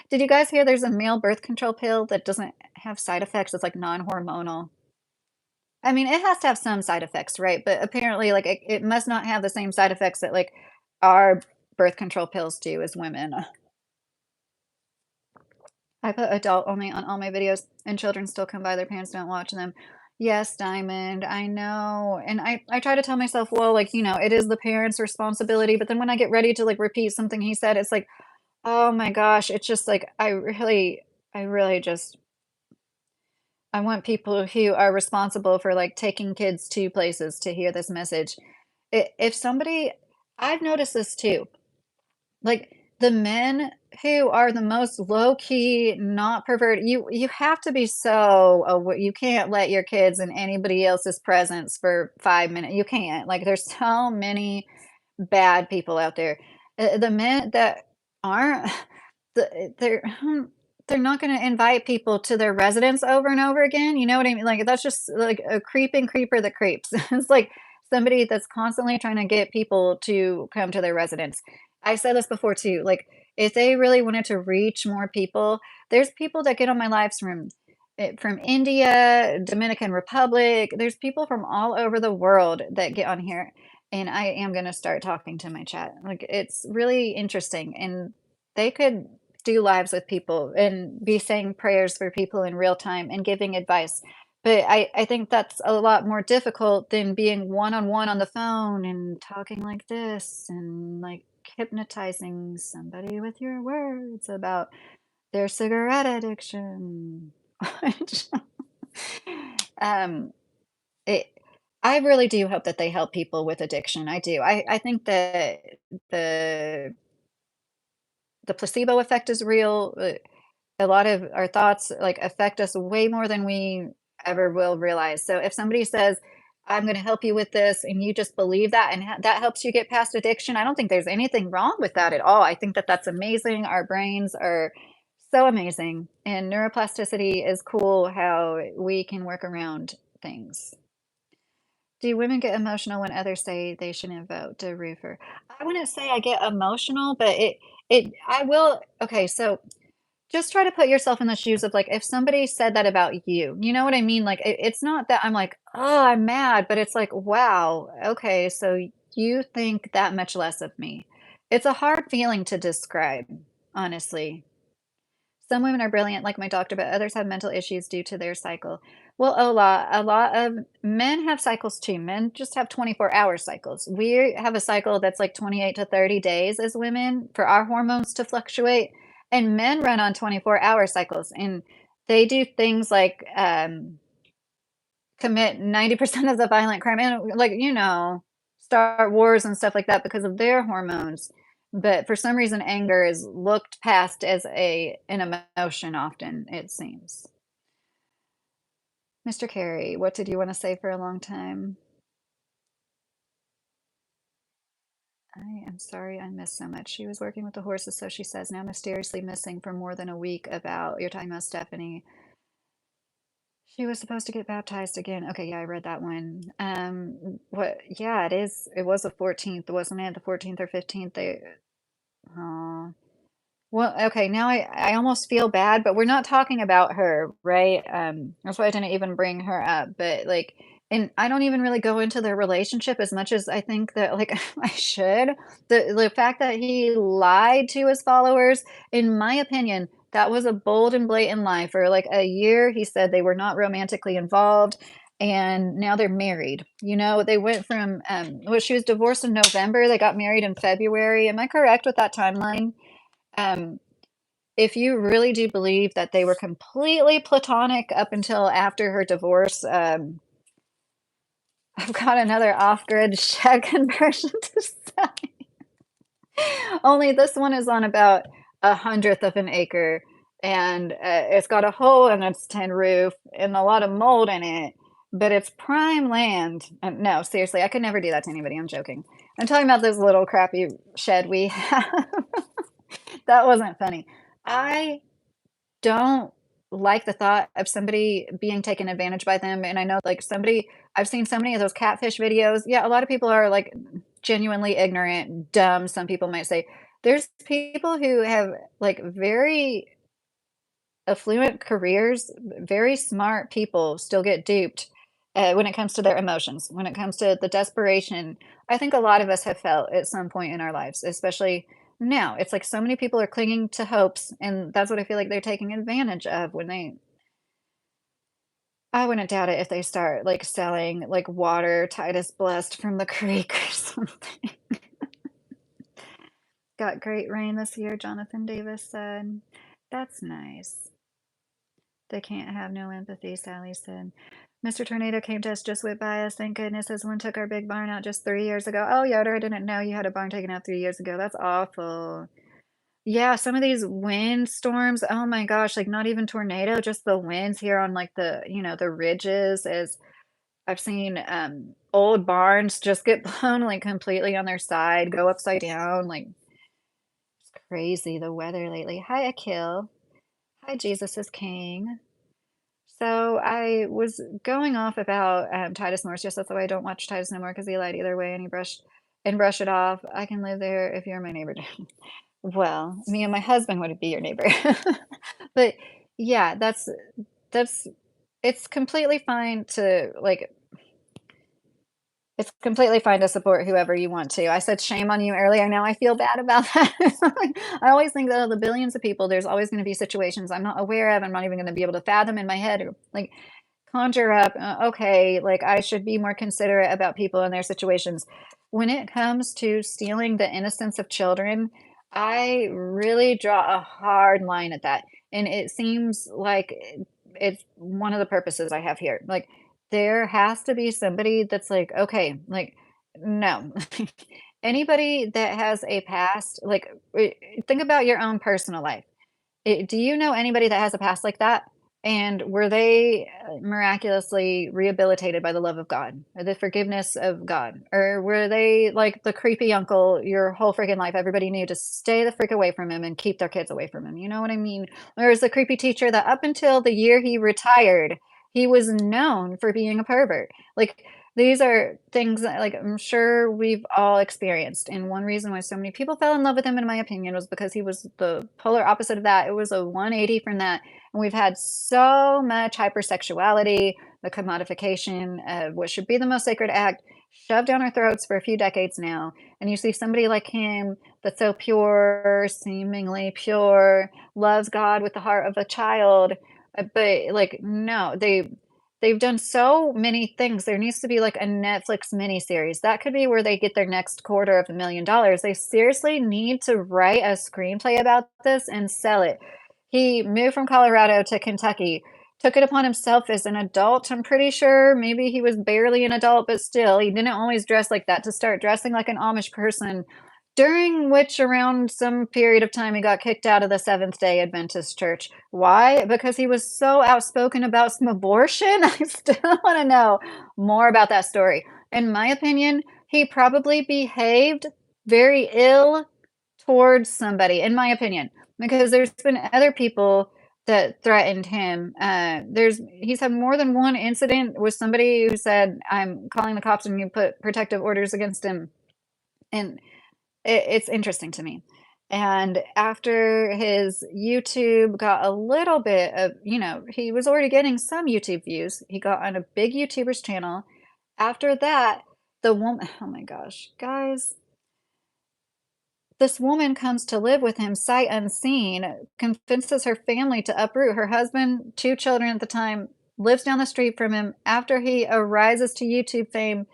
Did you guys hear there's a male birth control pill that doesn't have side effects? It's like non-hormonal. I mean, it has to have some side effects, right? But apparently like it must not have the same side effects that like our birth control pills do as women. I put adult only on all my videos, and children still come by, their parents don't watch them. Yes, Diamond, I know. And I try to tell myself, well, like, it is the parents' responsibility. But then when I get ready to like repeat something he said, it's like, oh my gosh, it's just like I really just I want people who are responsible for like taking kids to places to hear this message. If somebody, I've noticed this too. Like, the men who are the most low key, not perverted, you have to be so you can't let your kids in anybody else's presence for 5 minutes. You can't. Like, there's so many bad people out there. The men that aren't, they're not gonna invite people to their residence over and over again, you know what I mean? Like, that's just like a creeping creeper that creeps. It's like somebody that's constantly trying to get people to come to their residence. I said this before too, like, if they really wanted to reach more people, there's people that get on my lives from India, Dominican Republic, there's people from all over the world that get on here, and I am gonna start talking to my chat. Like, it's really interesting, and they could do lives with people and be saying prayers for people in real time and giving advice. But I think that's a lot more difficult than being one on one on the phone and talking like this and like hypnotizing somebody with your words about their cigarette addiction. um, it, I really do hope that they help people with addiction. I do. I think that the the placebo effect is real. A lot of our thoughts like affect us way more than we ever will realize. So if somebody says, "I'm going to help you with this," and you just believe that, and that helps you get past addiction, I don't think there's anything wrong with that at all. I think that that's amazing. Our brains are so amazing, and neuroplasticity is cool. How we can work around things. Do women get emotional when others say they shouldn't vote to roofer? I wouldn't say I get emotional, but it I will. Okay, so just try to put yourself in the shoes of, like, if somebody said that about you, you know what I mean? Like, it's not that I'm like, "Oh, I'm mad," but it's like, "Wow, okay, so you think that much less of me." It's a hard feeling to describe, honestly. Some women are brilliant, like my doctor, but others have mental issues due to their cycle. Well, a lot of men have cycles too. Men just have 24-hour cycles. We have a cycle that's like 28 to 30 days as women for our hormones to fluctuate, and men run on 24-hour cycles, and they do things like, commit 90% of the violent crime and, like, start wars and stuff like that because of their hormones. But for some reason, anger is looked past as an emotion often, it seems. Mr. Carey, what did you want to say for a long time? I am sorry I missed so much. She was working with the horses, so she says, now mysteriously missing for more than a week about, you're talking about Stephanie. She was supposed to get baptized again. Okay, yeah, I read that one. What, yeah, it was the 14th, wasn't it? The 14th or 15th. Oh, well, okay, now I almost feel bad, but we're not talking about her, right? That's why I didn't even bring her up. But like, and I don't even really go into their relationship as much as I think that like I should. The fact that he lied to his followers, in my opinion, that was a bold and blatant lie. For like a year, he said they were not romantically involved. And now they're married. They went from well, she was divorced in November. They got married in February. Am I correct with that timeline? Um, if you really do believe that they were completely platonic up until after her divorce, I've got another off-grid shed conversion to sell. Only this one is on about a hundredth of an acre, and it's got a hole in its tin roof and a lot of mold in it, but it's prime land. No, seriously, I could never do that to anybody. I'm joking. I'm talking about this little crappy shed we have. That wasn't funny. I don't like the thought of somebody being taken advantage by them, and I know, like, I've seen so many of those catfish videos. Yeah, a lot of people are, like, genuinely ignorant, dumb, some people might say. There's people who have, like, very affluent careers, very smart people still get duped, when it comes to their emotions, when it comes to the desperation. I think a lot of us have felt at some point in our lives, especially now. It's like so many people are clinging to hopes, and that's what I feel like they're taking advantage of when they I wouldn't doubt it if they start, like, selling, like, water Titus blessed from the creek or something. Got great rain this year, Jonathan Davis said. That's nice. They can't have no empathy, Sally said. Mr. Tornado came to us, just went by us. Thank goodness his one took our big barn out just 3 years ago. Oh, Yoder, I didn't know you had a barn taken out 3 years ago. That's awful. Yeah, some of these wind storms, oh my gosh, like not even tornado, just the winds here on like the ridges is I've seen, old barns just get blown, like, completely on their side, go upside down, like, it's crazy, the weather lately. Hi, Akil. Hi, Jesus is King. So I was going off about, Titus Morris, just that's why I don't watch Titus no more because he lied either way and he brushed it off. I can live there if you're my neighbor. Well, me and my husband would be your neighbor. But yeah, that's it's completely fine to like it's completely fine to support whoever you want to. I said shame on you earlier. Now I feel bad about that. I always think that of the billions of people, there's always going to be situations I'm not aware of. I'm not even going to be able to fathom in my head. Like conjure up, okay, like I should be more considerate about people and their situations. When it comes to stealing the innocence of children, I really draw a hard line at that. And it seems like it's one of the purposes I have here. Like, there has to be somebody that's like, okay, like, no. Anybody that has a past, like, think about your own personal life. Do you know anybody that has a past like that? And were they miraculously rehabilitated by the love of God or the forgiveness of God? Or were they like the creepy uncle your whole freaking life? Everybody knew to stay the freak away from him and keep their kids away from him. You know what I mean? Or is the creepy teacher that up until the year he retired, he was known for being a pervert? Like, these are things that, like, I'm sure we've all experienced, and one reason why so many people fell in love with him, in my opinion, was because he was the polar opposite of that. It was a 180 from that, and we've had so much hypersexuality, the commodification of what should be the most sacred act shoved down our throats for a few decades now, and you see somebody like him that's so pure, seemingly pure, loves God with the heart of a child, but, like, no, they've done so many things. There needs to be like a Netflix miniseries. That could be where they get their next $250,000. They seriously need to write a screenplay about this and sell it. He moved from Colorado to Kentucky, took it upon himself as an adult. I'm pretty sure maybe he was barely an adult, but still, he didn't always dress like that to start dressing like an Amish person. During which, around some period of time, he got kicked out of the Seventh day Adventist church. Why? Because he was so outspoken about some abortion. I still want to know more about that story. In my opinion, he probably behaved very ill towards somebody, in my opinion, because there's been other people that threatened him. He's had more than one incident with somebody who said, "I'm calling the cops," and you put protective orders against him. And it's interesting to me. And after his YouTube got a little bit of, he was already getting some YouTube views. He got on a big YouTuber's channel. After that, the woman, oh my gosh, guys, this woman comes to live with him sight unseen, convinces her family to uproot her husband, 2 children at the time, lives down the street from him. After he arises to YouTube fame,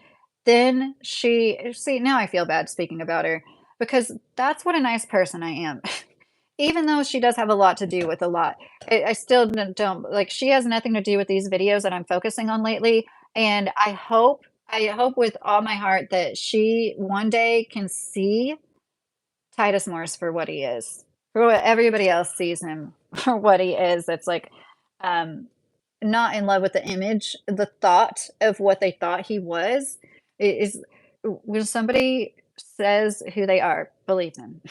then she see, now I feel bad speaking about her because that's what a nice person I am. Even though she does have a lot to do with a lot, I still don't like, she has nothing to do with these videos that I'm focusing on lately, and I hope with all my heart that she one day can see Titus Morris for what he is, for what everybody else sees him for what he is. It's like, um, not in love with the image, the thought of what they thought he was is when somebody says who they are, believe them.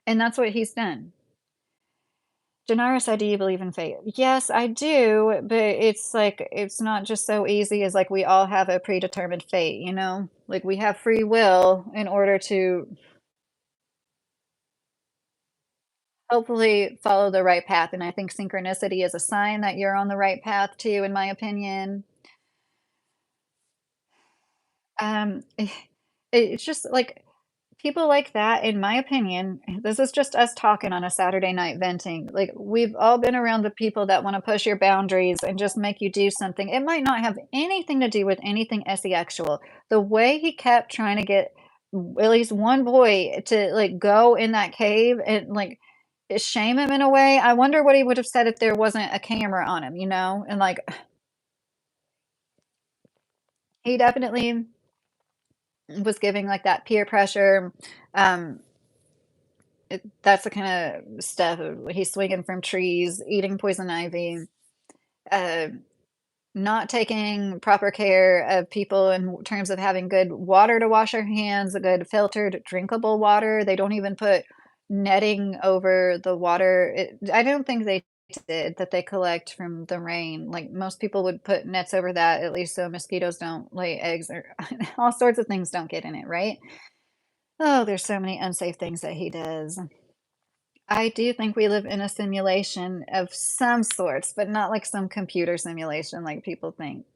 And that's what he's done. Janara said, "Do you believe in fate?" Yes, I do, but it's like it's not just so easy as like we all have a predetermined fate, you know? Like we have free will in order to hopefully follow the right path, and I think synchronicity is a sign that you're on the right path too, in my opinion. It's just like people like that, in my opinion, this is just us talking on a Saturday night venting. Like we've all been around the people that want to push your boundaries and just make you do something. It might not have anything to do with anything sexual. The way he kept trying to get at least one boy to like go in that cave and like shame him in a way. I wonder what he would have said if there wasn't a camera on him, And like he definitely was giving like that peer pressure. Um, that's the kind of stuff. He's swinging from trees, eating poison ivy. Uh, not taking proper care of people in terms of having good water to wash our hands, a good filtered drinkable water. They don't even put netting over the water. I don't think they did that they collect from the rain. Like most people would put nets over that at least so mosquitoes don't lay eggs or all sorts of things don't get in it, right? Oh, there's so many unsafe things that he does. I do think we live in a simulation of some sorts, but not like some computer simulation like people think.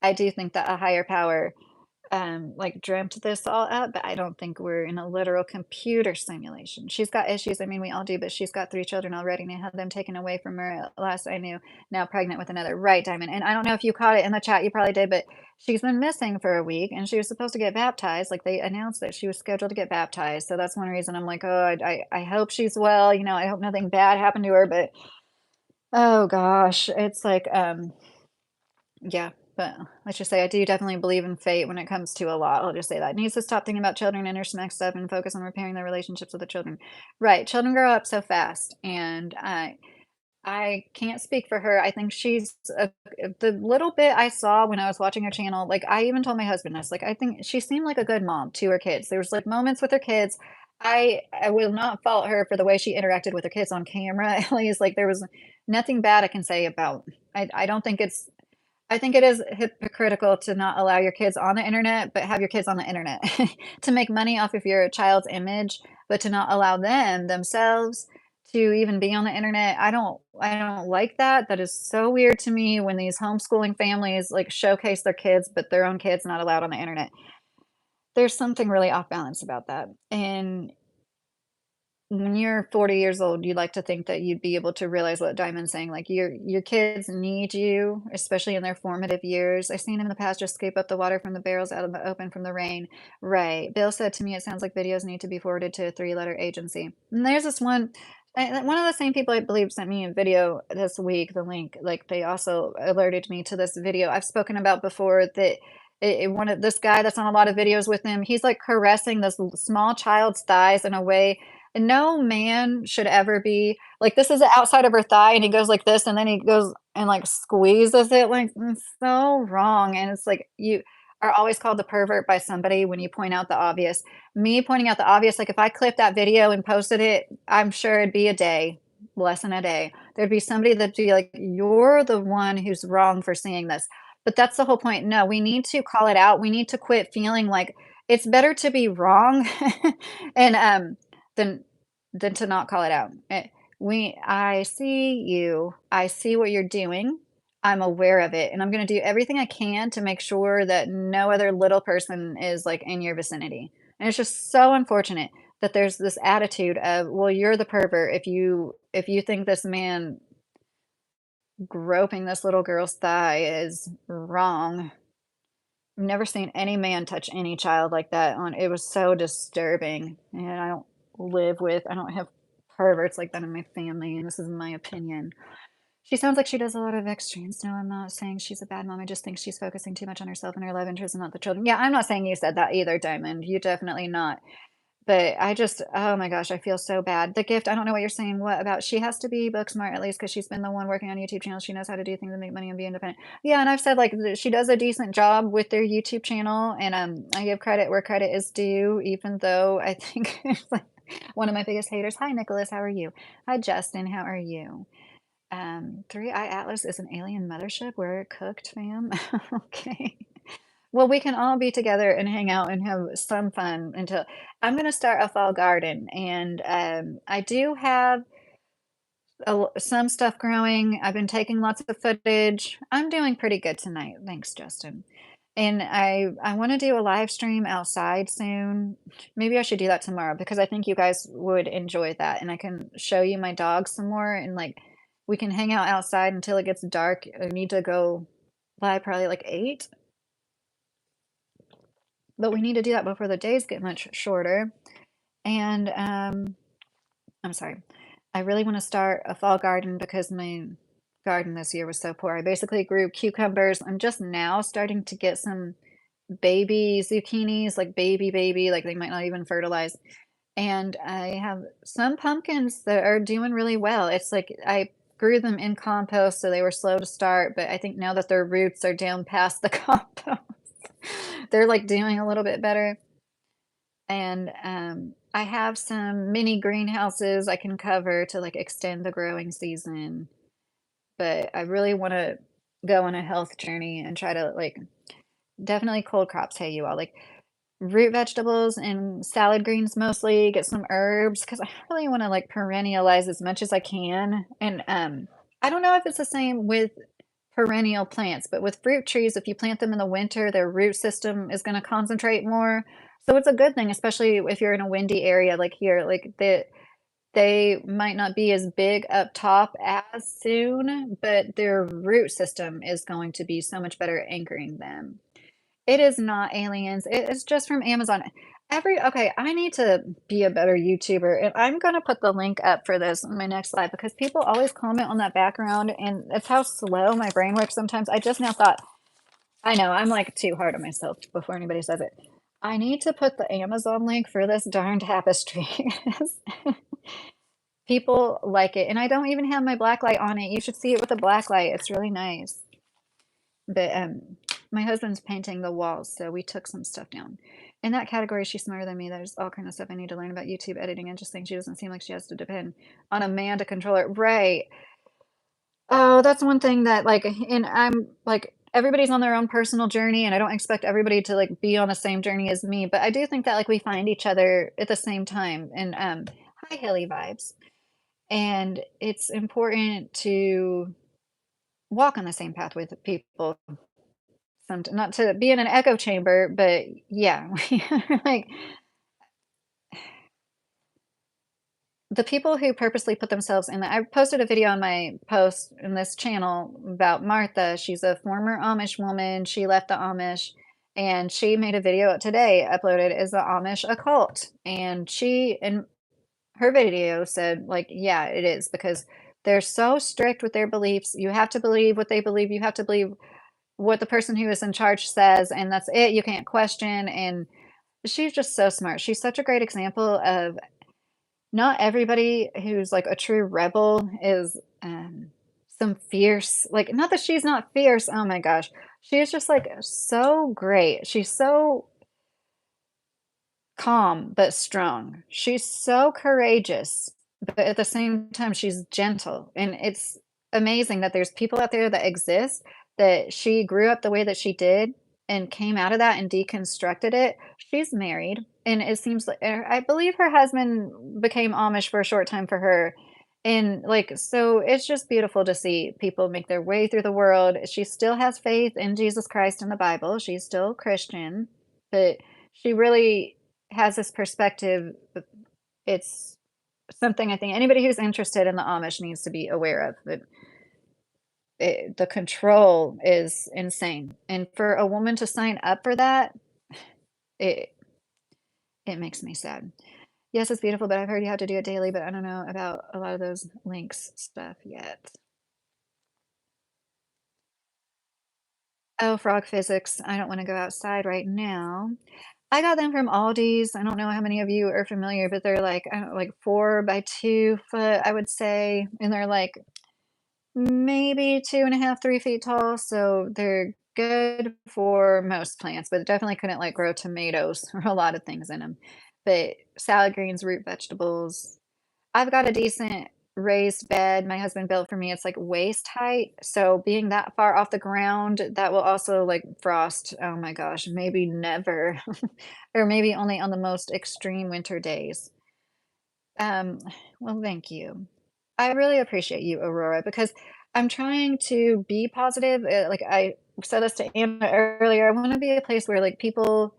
I do think that a higher power, like, dreamt this all up, but I don't think we're in a literal computer simulation. She's got issues, I mean, we all do, but she's got 3 children already, and I had them taken away from her last I knew, now pregnant with another. Right, Diamond, and I don't know if you caught it in the chat, you probably did, but she's been missing for a week, and she was supposed to get baptized, like, they announced that she was scheduled to get baptized, so that's one reason I'm like, "Oh, I hope she's well," you know, I hope nothing bad happened to her, but oh gosh, it's like, yeah, but let's just say I do definitely believe in fate when it comes to a lot. I'll just say that. Needs to stop thinking about children and her smack stuff and focus on repairing their relationships with the children. Right. Children grow up so fast. And I can't speak for her. I think she's the little bit I saw when I was watching her channel, like I even told my husband this, like I think she seemed like a good mom to her kids. There was like moments with her kids. I will not fault her for the way she interacted with her kids on camera. At least like there was nothing bad I can say about. I don't think it's I think it is hypocritical to not allow your kids on the internet, but have your kids on the internet to make money off of your child's image, but to not allow them themselves to even be on the internet. I don't like that. That is so weird to me when these homeschooling families like showcase their kids, but their own kids not allowed on the internet. There's something really off balance about that. And when you're 40 years old, you like to think that you'd be able to realize what Diamond's saying, like, your kids need you, especially in their formative years. I've seen him in the past just scoop up the water from the barrels out in the open from the rain. Right. Bill said to me, "It sounds like videos need to be forwarded to a three-letter agency." And there's this one of the same people I believe sent me a video this week, the link, like, they also alerted me to this video I've spoken about before that one of this guy that's on a lot of videos with him, he's, like, caressing this l small child's thighs in a way no man should ever be like, this is the outside of her thigh, and he goes like this, and then he goes and, like, squeezes it, like, it's so wrong, and it's like, you are always called the pervert by somebody when you point out the obvious. Me pointing out the obvious, like, if I clipped that video and posted it, I'm sure it'd be a day, less than a day. There'd be somebody that'd be like, "You're the one who's wrong for seeing this." But that's the whole point. No, we need to call it out. We need to quit feeling like it's better to be wrong and, than to not call it out. I see you. I see what you're doing. I'm aware of it, and I'm gonna do everything I can to make sure that no other little person is, like, in your vicinity. And it's just so unfortunate that there's this attitude of, "Well, you're the pervert if you think this man groping this little girl's thigh is wrong." I've never seen any man touch any child like that on it was so disturbing, and I don't have perverts like that in my family, and this is my opinion. She sounds like she does a lot of extremes. No, I'm not saying she's a bad mom, I just think she's focusing too much on herself and her love interest and not the children. Yeah, I'm not saying you said that either, Diamond, you definitely not. But I just oh my gosh, I feel so bad. The gift, I don't know what you're saying. What about she has to be book smart at least because 'cause she's been the one working on YouTube channel. She knows how to do things and make money and be independent. Yeah, and I've said, like, she does a decent job with their YouTube channel, and, I give credit where credit is due, even though I think it's, like, one of my biggest haters. Hi, Nicholas, how are you? Hi, Justin, how are you? 3i Atlas is an alien mothership. We're cooked, fam. Okay. Well, we can all be together and hang out and have some fun until I'm gonna start a fall garden, and, I do have some stuff growing. I've been taking lots of footage. I'm doing pretty good tonight. Thanks, Justin. And I wanna do a live stream outside soon. Maybe I should do that tomorrow because I think you guys would enjoy that, and I can show you my dogs some more, and, like, we can hang out outside until it gets dark. I need to go live probably, like, 8. But we need to do that before the days get much shorter. And I'm sorry. I really want to start a fall garden because my garden this year was so poor. I basically grew cucumbers. I'm just now starting to get some baby zucchinis, like baby, like they might not even fertilize. And I have some pumpkins that are doing really well. It's like I grew them in compost, so they were slow to start, but I think now that their roots are down past the compost, they're, like, doing a little bit better, and, I have some mini greenhouses I can cover to, like, extend the growing season, but I really wanna go on a health journey and try to, like definitely cold crops, hey, you all, like, root vegetables and salad greens mostly, get some herbs because I really wanna, like, perennialize as much as I can, and, I don't know if it's the same with perennial plants, but with fruit trees, if you plant them in the winter, their root system is gonna concentrate more, so it's a good thing, especially if you're in a windy area like here, like, they might not be as big up top as soon, but their root system is going to be so much better at anchoring them. It is not aliens, it is just from Amazon. Okay, I need to be a better YouTuber, and I'm gonna put the link up for this in my next live because people always comment on that background, and it's how slow my brain works sometimes. I just now thought, I know, I'm, like, too hard on myself before anybody says it. I need to put the Amazon link for this darn tapestry. People like it, and I don't even have my black light on it. You should see it with a black light, it's really nice. But, my husband's painting the walls, so we took some stuff down. In that category, she's smarter than me. There's all kind of stuff I need to learn about YouTube editing and just think she doesn't seem like she has to depend on a man to control it. Right. Oh, that's one thing that, like and I'm like, everybody's on their own personal journey, and I don't expect everybody to, like, be on the same journey as me, but I do think that, like, we find each other at the same time, and, hi, Hilly vibes. And it's important to walk on the same path with people. Not to be in an echo chamber, but yeah, like, the people who purposely put themselves in the I posted a video on my post in this channel about Martha. She's a former Amish woman. She left the Amish, and she made a video today, uploaded, "Is the Amish a cult?" And she in her video said, like, "Yeah, it is, because they're so strict with their beliefs. You have to believe what they believe. You have to believe what the person who is in charge says, and that's it. You can't question." And she's just so smart. She's such a great example of not everybody who's like a true rebel is some fierce, like, not that she's not fierce. Oh my gosh. She is just like so great. She's so calm but strong. She's so courageous, but at the same time, she's gentle. And it's amazing that there's people out there that exist that she grew up the way that she did and came out of that and deconstructed it. She's married, and it seems like I believe her husband became Amish for a short time for her. And like, so it's just beautiful to see people make their way through the world. She still has faith in Jesus Christ and the Bible. She's still Christian, but she really has this perspective. It's something I think anybody who's interested in the Amish needs to be aware of. That the control is insane, and for a woman to sign up for that, it it makes me sad. Yes, it's beautiful, but I've heard you have to do it daily, but I don't know about a lot of those links stuff yet. Oh, frog physics. I don't want to go outside right now. I got them from Aldi's. I don't know how many of you are familiar, but they're like, I don't know, like 4 by 2 foot, I would say. And they're like maybe 2.5, 3 feet tall. So they're good for most plants, but definitely couldn't like grow tomatoes or a lot of things in them. But salad greens, root vegetables, I've got a decent raised bed my husband built for me. It's like waist height, so being that far off the ground, that will also, like, frost, oh my gosh, maybe never, or maybe only on the most extreme winter days. Um, well, thank you. I really appreciate you, Aurora, because I'm trying to be positive, like, I said this to Anna earlier, I wanna be a place where, like, people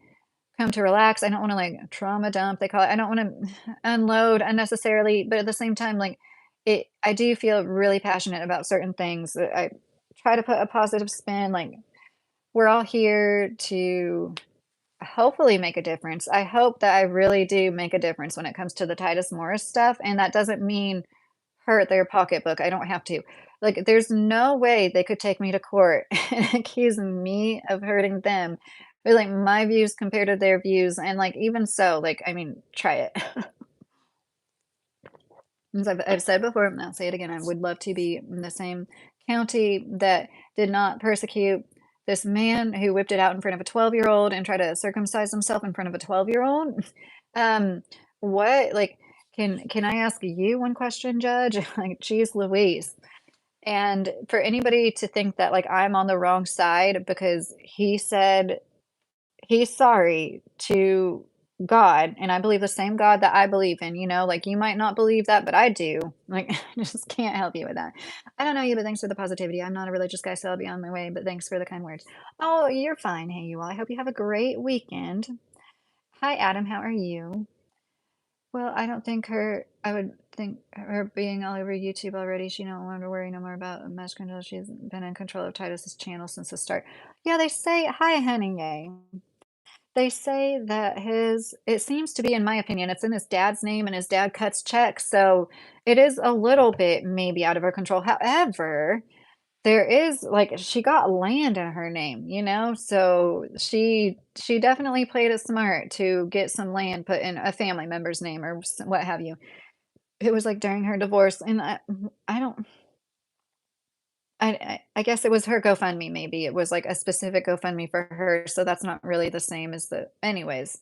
come to relax. I don't wanna, like, trauma dump, they call it. I don't wanna unload unnecessarily, but at the same time, like, I do feel really passionate about certain things. I try to put a positive spin, like, we're all here to hopefully make a difference. I hope that I really do make a difference when it comes to the Titus Morris stuff, and that doesn't mean hurt their pocketbook. I don't have to. Like, there's no way they could take me to court and accuse me of hurting them with, like, my views compared to their views, and, like, even so, like, I mean, try it. As I've said before, and I'll say it again, I would love to be in the same county that did not persecute this man who whipped it out in front of a 12-year-old and tried to circumcise himself in front of a 12-year-old. Um, what like, can I ask you one question, Judge? Like, geez Louise. And for anybody to think that, like, I'm on the wrong side because he said he's sorry to God, and I believe the same God that I believe in, like, you might not believe that, but I do. Like, I just can't help you with that. I don't know you, but thanks for the positivity. I'm not a religious guy, so I'll be on my way, but thanks for the kind words. Oh, you're fine. Hey, you all. I hope you have a great weekend. Hi, Adam. How are you? Well, I don't think I would think her being all over YouTube already, she don't want to worry no more about mesh control. She's been in control of Titus's channel since the start. Yeah, they say, hi, honey, yay. They say that it seems to be, in my opinion, it's in his dad's name and his dad cuts checks. So it is a little bit maybe out of her control. However, there is like she got land in her name, so she definitely played it smart to get some land put in a family member's name or what have you. It was like during her divorce, and I don't. I guess it was her GoFundMe, maybe. It was like a specific GoFundMe for her, so that's not really the same as the anyways.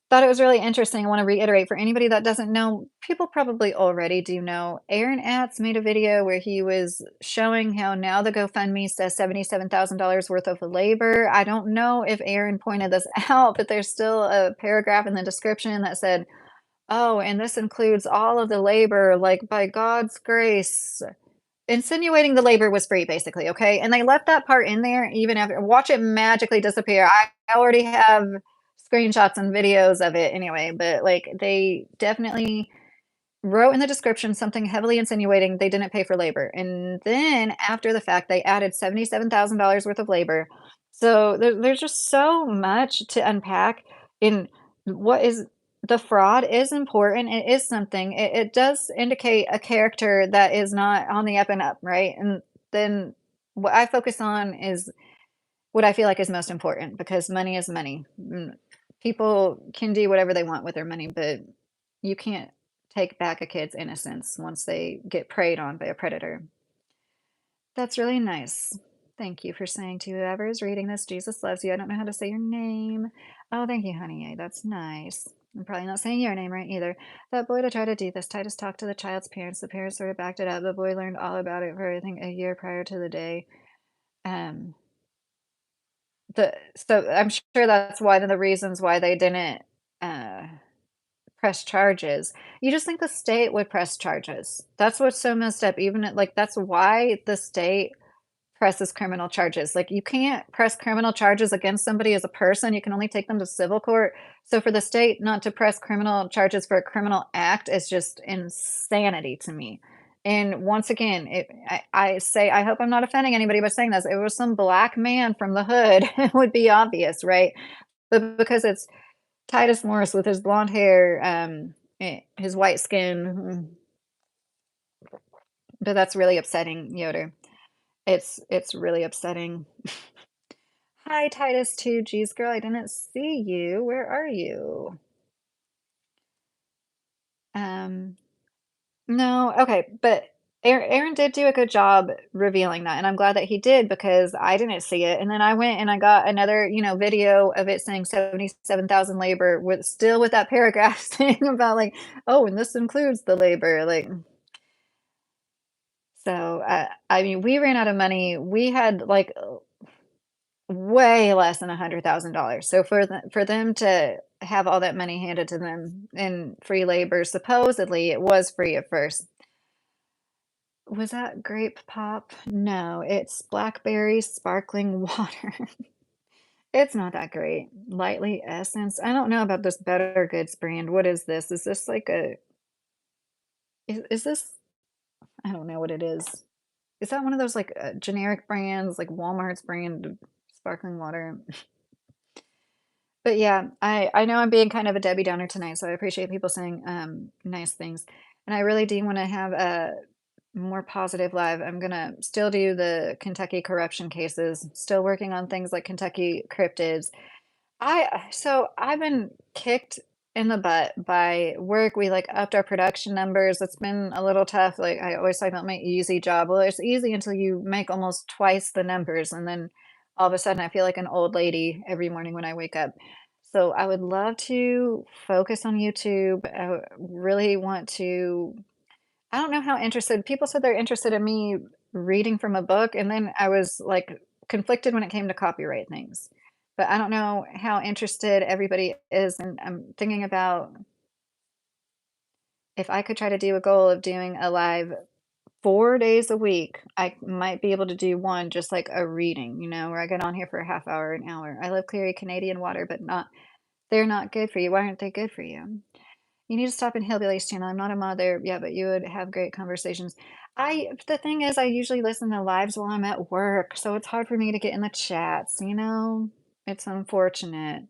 Thought it was really interesting. I want to reiterate for anybody that doesn't know, people probably already do know. Aaron Atz made a video where he was showing how now the GoFundMe says $77,000 worth of labor. I don't know if Aaron pointed this out, but there's still a paragraph in the description that said, "Oh, and this includes all of the labor, like by God's grace." Insinuating the labor was free, basically, okay? And they left that part in there even after watch it magically disappear. I already have screenshots and videos of it anyway, but, like, they definitely wrote in the description something heavily insinuating they didn't pay for labor, and then after the fact, they added $77,000 worth of labor. So there's just so much to unpack in what is the fraud is important, it is something. It does indicate a character that is not on the up and up, right? And then what I focus on is what I feel like is most important because money is money. People can do whatever they want with their money, but you can't take back a kid's innocence once they get preyed on by a predator. That's really nice. Thank you for saying to whoever is reading this, Jesus loves you. I don't know how to say your name. Oh, thank you, honey. That's nice. I'm probably not saying your name right either. That boy to try to do this. Titus talked to the child's parents. The parents sort of backed it up. The boy learned all about it for, I think, a year prior to the day. Um, so I'm sure that's one of the reasons why they didn't uh, press charges. You just think the state would press charges. That's what's so messed up. Even like that's why the state presses criminal charges. Like you can't press criminal charges against somebody as a person. You can only take them to civil court. So for the state not to press criminal charges for a criminal act is just insanity to me. And once again, I say, I hope I'm not offending anybody by saying this. If it was some black man from the hood, it would be obvious, right? But because it's Titus Morris with his blonde hair, his white skin, but that's really upsetting, Yoder. It's really upsetting. Hi, Titus 2. Geez, girl, I didn't see you. Where are you? Um, no, okay, but Aaron did do a good job revealing that, and I'm glad that he did because I didn't see it. And then I went and I got another, video of it saying 77,000 labor with still with that paragraph saying about like, oh, and this includes the labor, like. So I mean, we ran out of money. We had like way less than $100,000. So for them to have all that money handed to them in free labor, supposedly it was free at first. Was that grape pop? No, it's blackberry sparkling water. It's not that great. Lightly essence. I don't know about this Better Goods brand. What is this? Is this like is this, I don't know what it is. Is that one of those like generic brands, like Walmart's brand of sparkling water? But yeah, I know I'm being kind of a Debbie Downer tonight, so I appreciate people saying nice things. And I really do want to have a more positive live. I'm gonna still do the Kentucky corruption cases, still working on things like Kentucky cryptids. I've been kicked in the butt by work. We like upped our production numbers. It's been a little tough. Like I always talk about my easy job. Well, it's easy until you make almost twice the numbers, and then all of a sudden I feel like an old lady every morning when I wake up. So I would love to focus on YouTube. I really want to. I don't know how interested people said they're interested in me reading from a book, and then I was like conflicted when it came to copyright things. But I don't know how interested everybody is, and I'm thinking about if I could try to do a goal of doing a live 4 days a week, I might be able to do one just like a reading, where I get on here for a half hour, an hour. I love clear Canadian water, but they're not good for you. Why aren't they good for you? You need to stop in Hillbillies channel. I'm not a mother, yeah, but you would have great conversations. The thing is, I usually listen to lives while I'm at work, so it's hard for me to get in the chats. It's unfortunate.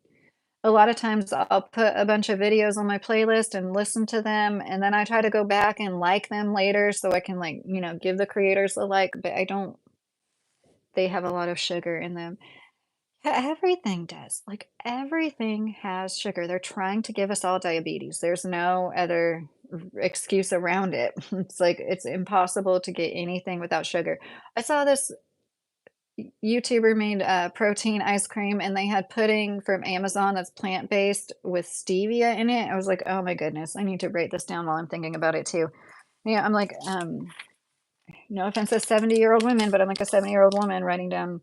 A lot of times I'll put a bunch of videos on my playlist and listen to them, and then I try to go back and like them later so I can like, give the creators a like, but I don't they have a lot of sugar in them. Everything does. Like everything has sugar. They're trying to give us all diabetes. There's no other excuse around it. It's like it's impossible to get anything without sugar. I saw this YouTuber made protein ice cream and they had pudding from Amazon that's plant-based with stevia in it. I was like, oh my goodness, I need to write this down while I'm thinking about it too. Yeah, I'm like, no offense to 70-year-old women, but I'm like a 70-year-old woman writing down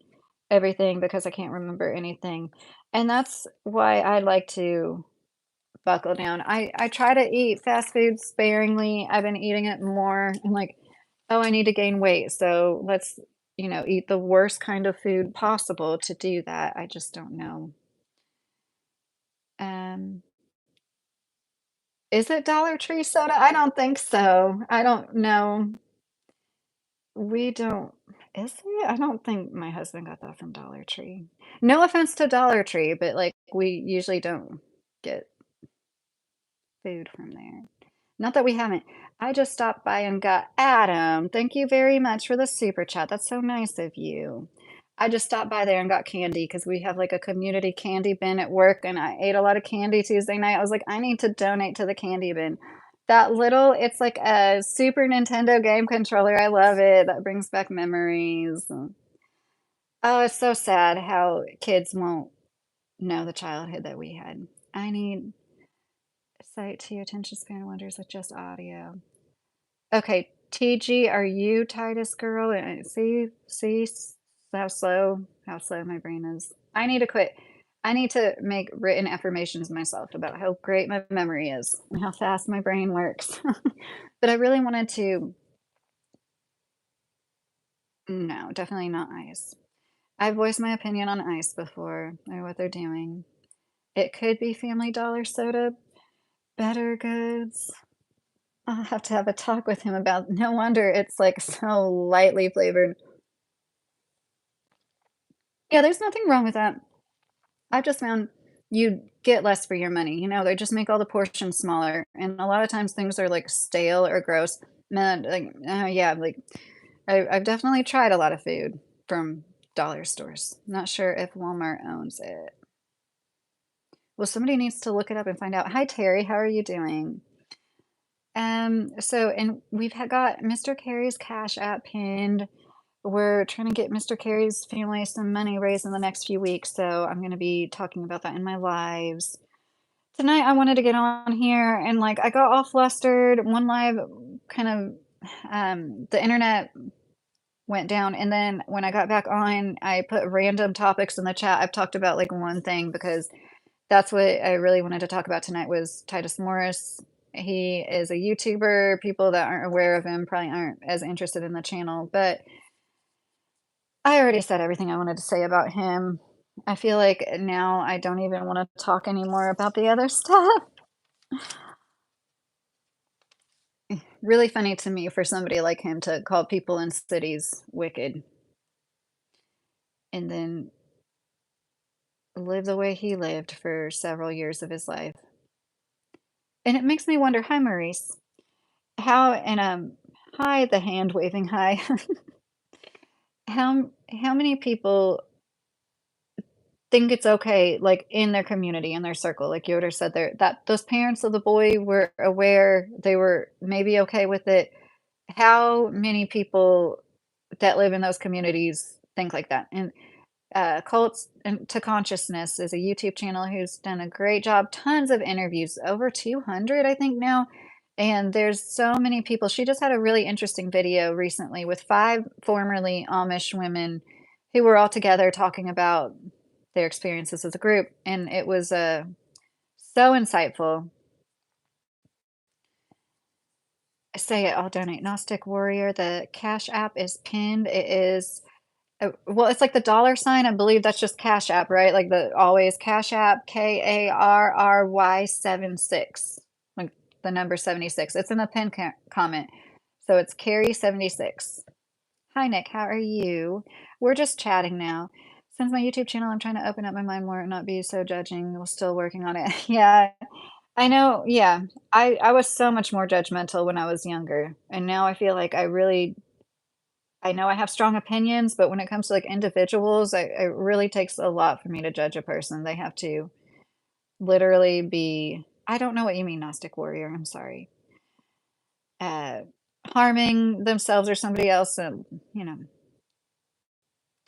everything because I can't remember anything. And that's why I like to buckle down. I try to eat fast food sparingly. I've been eating it more. I'm like, oh, I need to gain weight. So let's, eat the worst kind of food possible to do that. I just don't know. Um, is it Dollar Tree soda? I don't think so. I don't know. We don't is it? I don't think my husband got that from Dollar Tree. No offense to Dollar Tree, but, like, we usually don't get food from there. Not that we haven't. I just stopped by and got Adam, thank you very much for the super chat, that's so nice of you. I just stopped by there and got candy because we have, like, a community candy bin at work, and I ate a lot of candy Tuesday night. I was like, "I need to donate to the candy bin." It's like a Super Nintendo game controller, I love it, that brings back memories. Oh, it's so sad how kids won't know the childhood that we had. I need sight to attention span wonders with just audio. Okay, TG, are you Titus girl? See how slow my brain is. I need to quit. I need to make written affirmations myself about how great my memory is and how fast my brain works. But I really wanted to, no, definitely not ice. I voiced my opinion on ice before or what they're doing. It could be Family Dollar soda, Better Goods. I'll have to have a talk with him about no wonder it's, like, so lightly flavored. Yeah, there's nothing wrong with that. I've just found you get less for your money, they just make all the portions smaller, and a lot of times things are, like, stale or gross. Man, like, yeah, like, I've definitely tried a lot of food from dollar stores. Not sure if Walmart owns it. Well, somebody needs to look it up and find out. Hi, Terry, how are you doing? And we've got Mr. Carey's Cash App pinned. We're trying to get Mr. Carey's family some money raised in the next few weeks, so I'm gonna be talking about that in my lives. Tonight, I wanted to get on here and, like, I got all flustered. One live kind of, the internet went down, and then when I got back on, I put random topics in the chat. I've talked about, like, one thing because that's what I really wanted to talk about tonight was Titus Morris. He is a YouTuber. People that aren't aware of him probably aren't as interested in the channel, but I already said everything I wanted to say about him. I feel like now I don't even want to talk anymore about the other stuff. Really funny to me for somebody like him to call people in cities wicked and then live the way he lived for several years of his life. And it makes me wonder, hi Maurice, hi the hand waving hi. How many people think it's okay, like, in their community, in their circle, like Yoder said there, that those parents of the boy were aware, they were maybe okay with it. How many people that live in those communities think like that? And Cults to Consciousness is a YouTube channel who's done a great job. Tons of interviews, over 200, I think now. And there's so many people. She just had a really interesting video recently with 5 formerly Amish women who were all together talking about their experiences as a group. And it was so insightful. Say it, I'll donate. Gnostic Warrior. The Cash App is pinned. It is well, it's like the dollar sign, I believe that's just Cash App, right? Like the always Cash App, KARRY 76, like the number 76. It's in the pin comment. So it's Carrie 76. Hi, Nick. How are you? We're just chatting now. Since my YouTube channel, I'm trying to open up my mind more and not be so judging. We're still working on it. Yeah, I know. Yeah. I was so much more judgmental when I was younger. And now I feel like I know I have strong opinions, but when it comes to, like, individuals, it really takes a lot for me to judge a person. They have to literally be I don't know what you mean, Gnostic Warrior, I'm sorry. Uh, Harming themselves or somebody else, you know,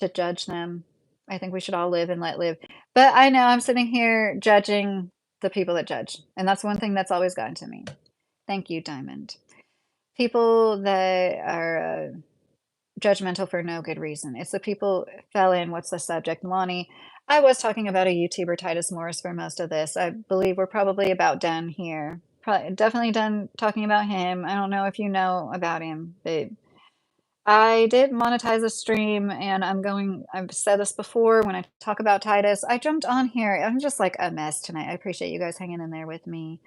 to judge them. I think we should all live and let live. But I know I'm sitting here judging the people that judge, and that's one thing that's always gotten to me. Thank you, Diamond. People that are, judgmental for no good reason. It's the people fell in, what's the subject? Lonnie, I was talking about a YouTuber, Titus Morris, for most of this. I believe we're probably about done here. Probably definitely done talking about him. I don't know if you know about him, but I did monetize a stream and I've said this before when I talk about Titus. I jumped on here. I'm just like a mess tonight. I appreciate you guys hanging in there with me.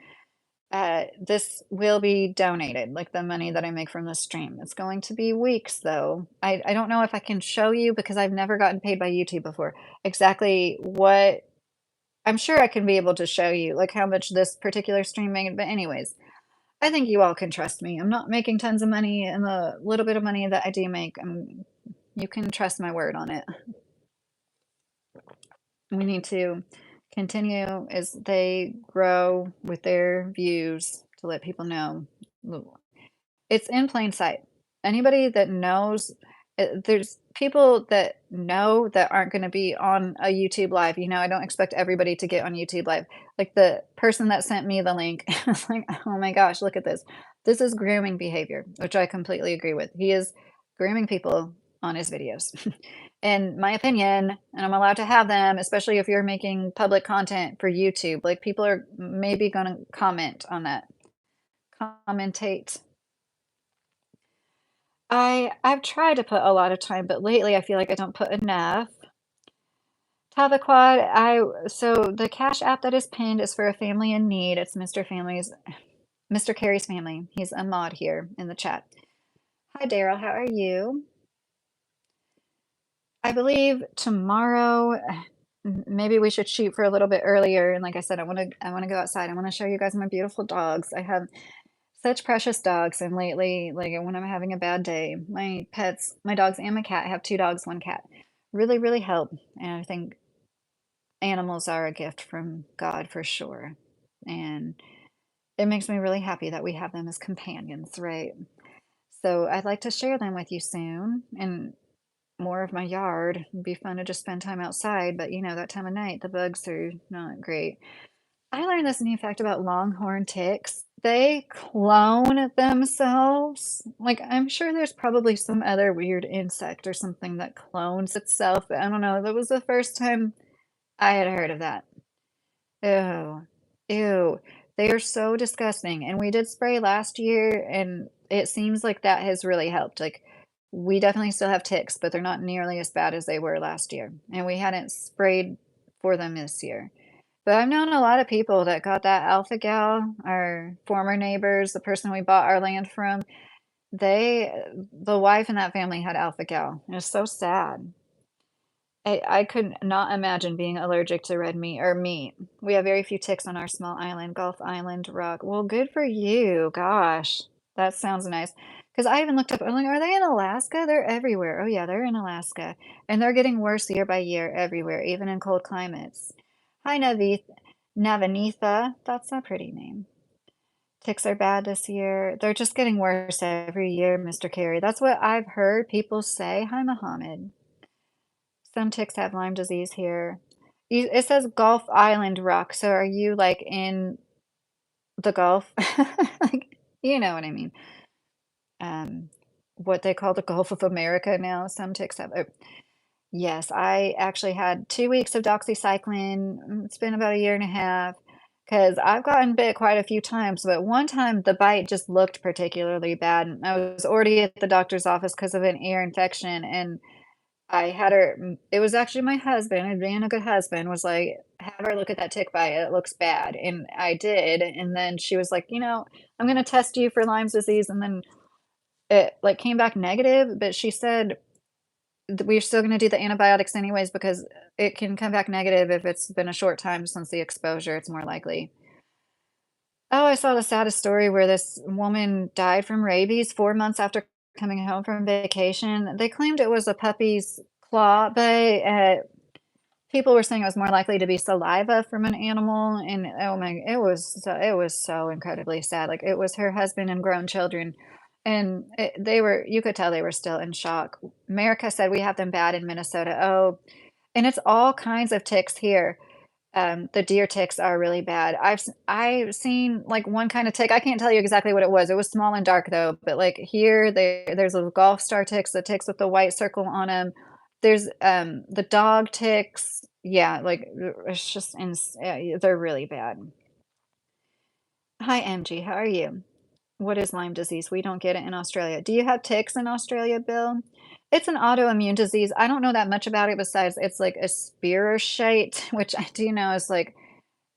This will be donated, like the money that I make from the stream. It's going to be weeks though. I don't know if I can show you because I've never gotten paid by YouTube before. Exactly what I'm sure I can be able to show you, like how much this particular stream made. But anyways, I think you all can trust me. I'm not making tons of money, and the little bit of money that I do make, you can trust my word on it. We need to continue as they grow with their views to let people know. It's in plain sight. Anybody that knows, there's people that know that aren't going to be on a YouTube live. You know, I don't expect everybody to get on YouTube live. Like the person that sent me the link, I was like, oh my gosh, look at this. This is grooming behavior, which I completely agree with. He is grooming people on his videos. In my opinion, and I'm allowed to have them, especially if you're making public content for YouTube. Like people are maybe going to comment on that. Commentate. I've tried to put a lot of time, but lately I feel like I don't put enough. Tavaquad, so the Cash App that is pinned is for a family in need. It's Mr. Carey's family. He's a mod here in the chat. Hi Daryl, how are you? I believe tomorrow maybe we should shoot for a little bit earlier. And like I said, I want to go outside. I want to show you guys my beautiful dogs. I have such precious dogs, and lately, like when I'm having a bad day, my pets, my dogs and my cat, I have 2 dogs, 1 cat, really, really help. And I think animals are a gift from God for sure. And it makes me really happy that we have them as companions, right? So I'd like to share them with you soon and more of my yard. It'd be fun to just spend time outside, but you know, that time of night, the bugs are not great. I learned this new fact about longhorn ticks. They clone themselves. Like, I'm sure there's probably some other weird insect or something that clones itself, but I don't know. That was the first time I had heard of that. Ew. Ew. They are so disgusting. And we did spray last year, and it seems like that has really helped. Like, we definitely still have ticks, but they're not nearly as bad as they were last year. And we hadn't sprayed for them this year. But I've known a lot of people that got that alpha gal, our former neighbors, the person we bought our land from. The wife in that family had alpha gal. It was so sad. I could not imagine being allergic to red meat or meat. We have very few ticks on our small island, Gulf Island Rock. Well, good for you. Gosh, that sounds nice. 'Cause I even looked up, I'm like, "Are they in Alaska?" They're everywhere. Oh, yeah, they're in Alaska, and they're getting worse year by year everywhere, even in cold climates. Hi, Navanitha. That's a pretty name. Ticks are bad this year. They're just getting worse every year, Mr. Carey. That's what I've heard people say. Hi, Mohammed. Some ticks have Lyme disease here. It says Gulf Island Rock, so are you, like, in the Gulf? Like, you know what I mean. Um, what they call the Gulf of America now, some ticks have yes, I actually had 2 weeks of doxycycline, it's been about a year and a half, because 'cause I've gotten bit quite a few times, but one time the bite just looked particularly bad, and I was already at the doctor's office because of an ear infection, and I had her it was actually my husband, and being a good husband, was like, "Have her look at that tick bite, it looks bad," and I did, and then she was like, I'm gonna test you for Lyme's disease," and then it, like, came back negative, but she said we're still gonna do the antibiotics anyways because it can come back negative if it's been a short time since the exposure, it's more likely. Oh, I saw the saddest story where this woman died from rabies 4 months after coming home from vacation. They claimed it was a puppy's claw, but, people were saying it was more likely to be saliva from an animal, and, oh my it was so incredibly sad, like, it was her husband and grown children, and they were you could tell they were still in shock. America said we have them bad in Minnesota. Oh, and it's all kinds of ticks here. The deer ticks are really bad. I've seen, like, one kind of tick, I can't tell you exactly what it was. It was small and dark, though, but, like, here, there's a golf star ticks, the ticks with the white circle on them. There's, the dog ticks. Yeah, like, it's just yeah, they're really bad. Hi, MG, how are you? What is Lyme disease? We don't get it in Australia. Do you have ticks in Australia, Bill? It's an autoimmune disease. I don't know that much about it besides it's like a spirochete, which I do know is like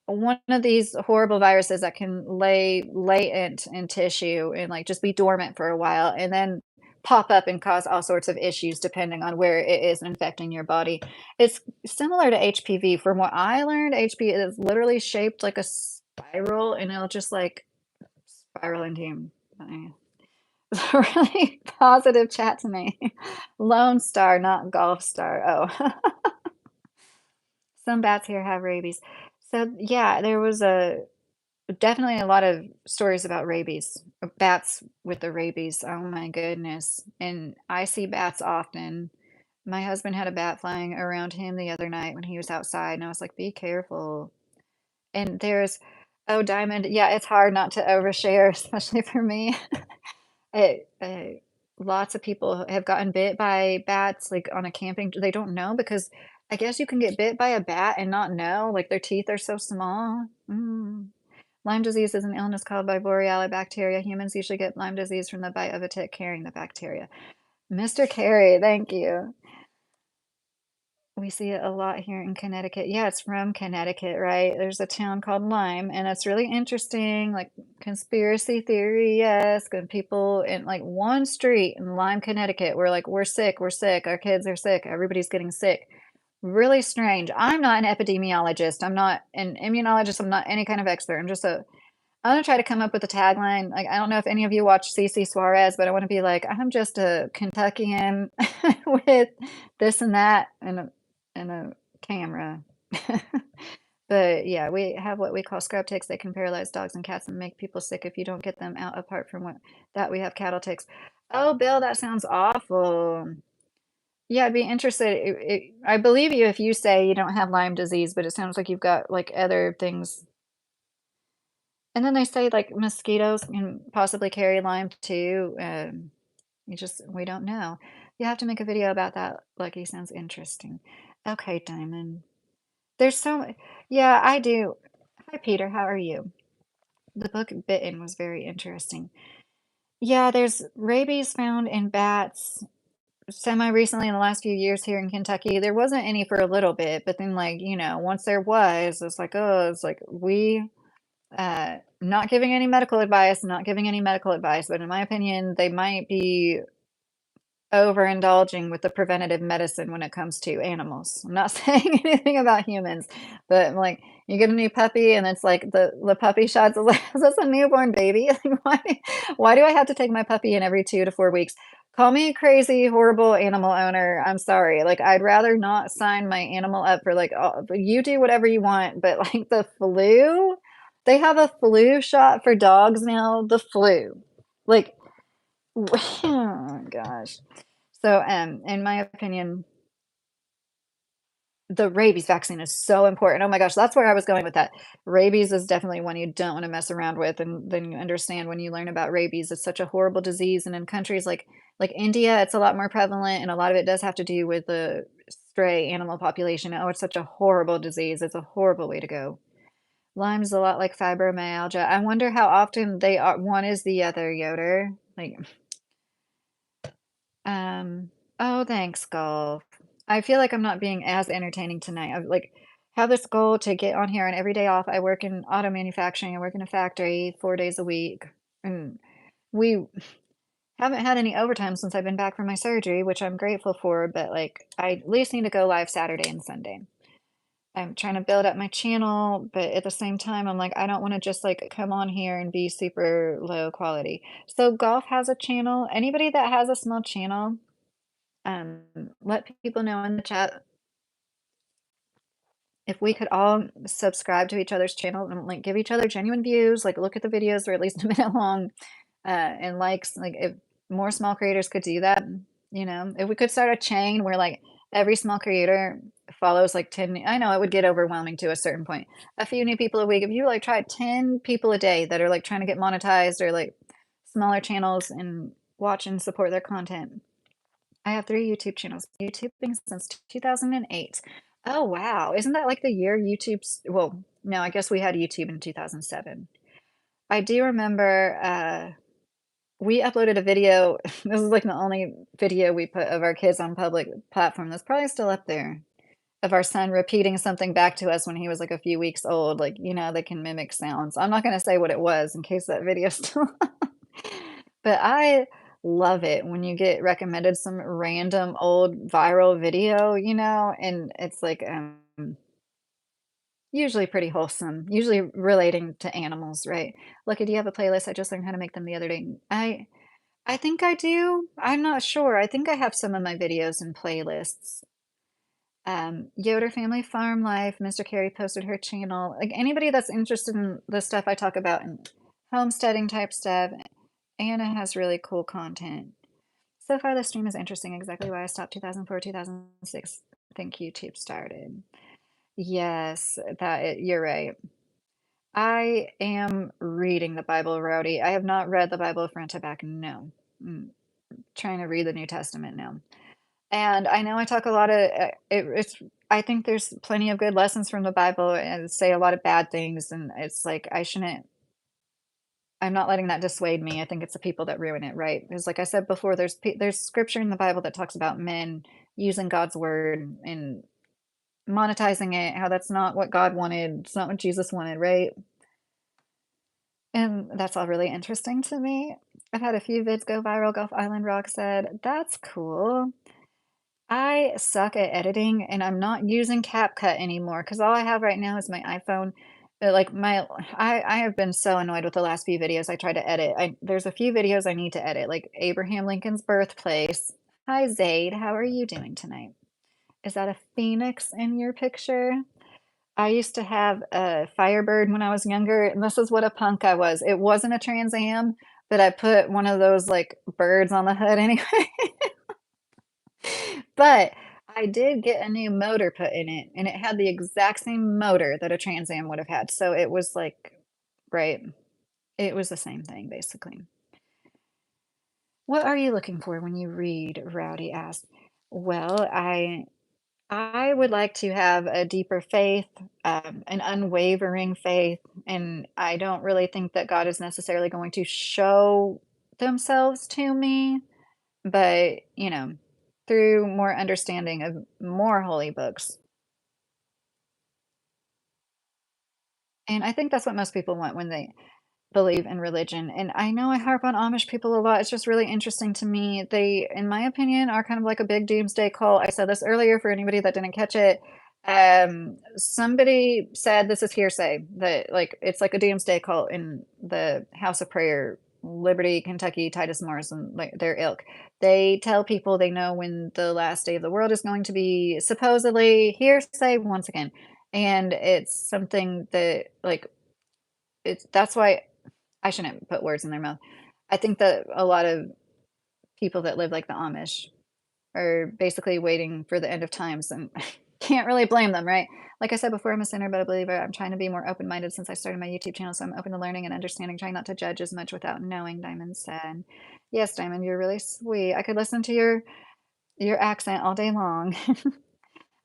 one of these horrible viruses that can lay latent in tissue and, like, just be dormant for a while and then pop up and cause all sorts of issues depending on where it is infecting your body. It's similar to HPV. From what I learned, HPV is literally shaped like a spiral, and it'll just, like, spiral into you. It's a really positive chat tonight. Lone Star, not Golf Star. Oh. Some bats here have rabies. So, yeah, there was definitely a lot of stories about rabies, bats with the rabies. Oh my goodness. And I see bats often. My husband had a bat flying around him the other night when he was outside, and I was like, "Be careful." And there's oh, Diamond, yeah, it's hard not to overshare, especially for me. Lots of people have gotten bit by bats, like, on a camping they don't know because I guess you can get bit by a bat and not know, like, their teeth are so small. Mm. Lyme disease is an illness caused by Borrelia bacteria. Humans usually get Lyme disease from the bite of a tick carrying the bacteria. Mr. Carey, thank you. We see it a lot here in Connecticut. Yeah, it's from Connecticut, right? There's a town called Lyme, and it's really interesting, like conspiracy theory, yes, and people in like one street in Lyme, Connecticut, we're like, we're sick, our kids are sick, everybody's getting sick. Really strange. I'm not an epidemiologist. I'm not an immunologist. I'm not any kind of expert. I'm gonna try to come up with a tagline. Like, I don't know if any of you watch CC Suarez, but I want to be like, I'm just a Kentuckian with this and that and a camera. But yeah, we have what we call scrub ticks. They can paralyze dogs and cats and make people sick if you don't get them out. Apart from what that, we have cattle ticks. Oh, Bill, that sounds awful. Yeah, I'd be interested. I believe you if you say you don't have Lyme disease, but it sounds like you've got like other things. And then they say like mosquitoes can possibly carry Lyme too. We don't know. You have to make a video about that. Lucky sounds interesting. Okay, Diamond. There's yeah, I do. Hi, Peter. How are you? The book Bitten was very interesting. Yeah, there's rabies found in bats semi recently in the last few years here in Kentucky. There wasn't any for a little bit, but then, like, once there was, it's like, oh, it's like not giving any medical advice, not giving any medical advice, but in my opinion, they might be overindulging with the preventative medicine when it comes to animals. I'm not saying anything about humans, but, like, you get a new puppy and it's like the puppy shots, is like, "Is this a newborn baby? Like, why do I have to take my puppy in every 2 to 4 weeks?" Call me a crazy, horrible animal owner, I'm sorry, like, I'd rather not sign my animal up for, like, you do whatever you want, but, like, the flu? They have a flu shot for dogs now, the flu. Like, oh gosh. So, in my opinion, the rabies vaccine is so important. Oh my gosh, that's where I was going with that. Rabies is definitely one you don't want to mess around with, and then you understand when you learn about rabies. It's such a horrible disease, and in countries like India, it's a lot more prevalent, and a lot of it does have to do with the stray animal population. Oh, it's such a horrible disease. It's a horrible way to go. Lyme's a lot like fibromyalgia. I wonder how often they are. One is the other, Yoder. Like, Um, oh, thanks, golf. I feel like I'm not being as entertaining tonight. I like have this goal to get on here and every day off. I work in auto manufacturing. I work in a factory 4 days a week. And we haven't had any overtime since I've been back from my surgery, which I'm grateful for, but like I at least need to go live Saturday and Sunday. I'm trying to build up my channel, but at the same time, I'm like, I don't want to just like come on here and be super low quality. So golf has a channel. Anybody that has a small channel, um, let people know in the chat if we could all subscribe to each other's channel and like give each other genuine views, like look at the videos, they're at least a minute long, and likes. Like if more small creators could do that, if we could start a chain where like every small creator follows like 10, I know it would get overwhelming to a certain point. A few new people a week. If you like try 10 people a day that are like trying to get monetized or like smaller channels and watch and support their content, I have 3 YouTube channels. YouTubing since 2008. Oh, wow. Isn't that like the year YouTube's well, no, I guess we had YouTube in 2007. I do remember, we uploaded a video. This is like the only video we put of our kids on public platform that's probably still up there, of our son repeating something back to us when he was like a few weeks old. Like, they can mimic sounds. I'm not gonna say what it was in case that video's still But I love it when you get recommended some random old viral video, and it's like, usually pretty wholesome, usually relating to animals, right? Lucky, do you have a playlist? I just learned how to make them the other day. I think I do. I'm not sure. I think I have some of my videos in playlists. Yoder Family Farm Life, Mr. Carey posted her channel. Like anybody that's interested in the stuff I talk about and homesteading type stuff, Anna has really cool content. So far, the stream is interesting. Exactly why I stopped 2004, 2006. I think YouTube started. Yes, you're right. I am reading the Bible, Rowdy. I have not read the Bible front to back. No. Mm, trying to read the New Testament now. And I know I talk a lot of it's. I think there's plenty of good lessons from the Bible and say a lot of bad things, and it's like I shouldn't. I'm not letting that dissuade me. I think it's the people that ruin it, right? Because, like I said before, there's scripture in the Bible that talks about men using God's word and monetizing it. How that's not what God wanted. It's not what Jesus wanted, right? And that's all really interesting to me. I've had a few vids go viral. Gulf Island Rock said, "That's cool." I suck at editing and I'm not using CapCut anymore because all I have right now is my iPhone. But like I have been so annoyed with the last few videos I tried to edit. There's a few videos I need to edit, like Abraham Lincoln's birthplace. Hi Zaid, how are you doing tonight? Is that a phoenix in your picture? I used to have a Firebird when I was younger, and this is what a punk I was. It wasn't a Trans Am, but I put one of those like birds on the hood anyway. But I did get a new motor put in it, and it had the exact same motor that a Trans Am would have had. So it was like, right, it was the same thing basically. What are you looking for when you read? Rowdy asked. Well, I would like to have a deeper faith, an unwavering faith, and I don't really think that God is necessarily going to show themselves to me, but through more understanding of more holy books. And I think that's what most people want when they believe in religion. And I know I harp on Amish people a lot. It's just really interesting to me. They, in my opinion, are kind of like a big doomsday cult. I said this earlier for anybody that didn't catch it. Somebody said this is hearsay that like it's like a doomsday cult in the House of Prayer, Liberty, Kentucky, Titus Morris, and like their ilk. They tell people they know when the last day of the world is going to be, supposedly hearsay once again. And it's something that like it's that's why I shouldn't put words in their mouth. I think that a lot of people that live like the Amish are basically waiting for the end of times and can't really blame them, right? Like I said before, I'm a sinner but a believer. I'm trying to be more open minded since I started my YouTube channel, so I'm open to learning and understanding, trying not to judge as much without knowing, Diamond said. Yes, Diamond, you're really sweet. I could listen to your accent all day long.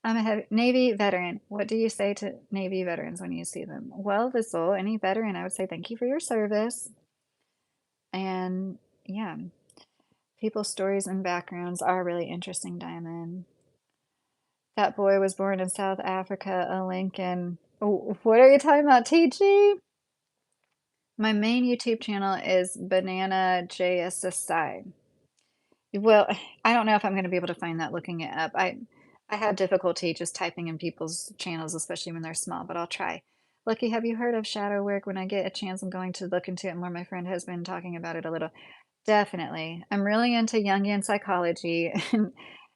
I'm a Navy veteran. What do you say to Navy veterans when you see them? Well, Vissel, any veteran, I would say thank you for your service. And yeah, people's stories and backgrounds are really interesting, Diamond. That boy was born in South Africa, a Lincoln. Oh, what are you talking about, TG? My main YouTube channel is Banana JSSI. Well, I don't know if I'm going to be able to find that looking it up. I have difficulty just typing in people's channels, especially when they're small, but I'll try. Lucky, have you heard of shadow work? When I get a chance, I'm going to look into it more. My friend has been talking about it a little. Definitely. I'm really into Jungian psychology, and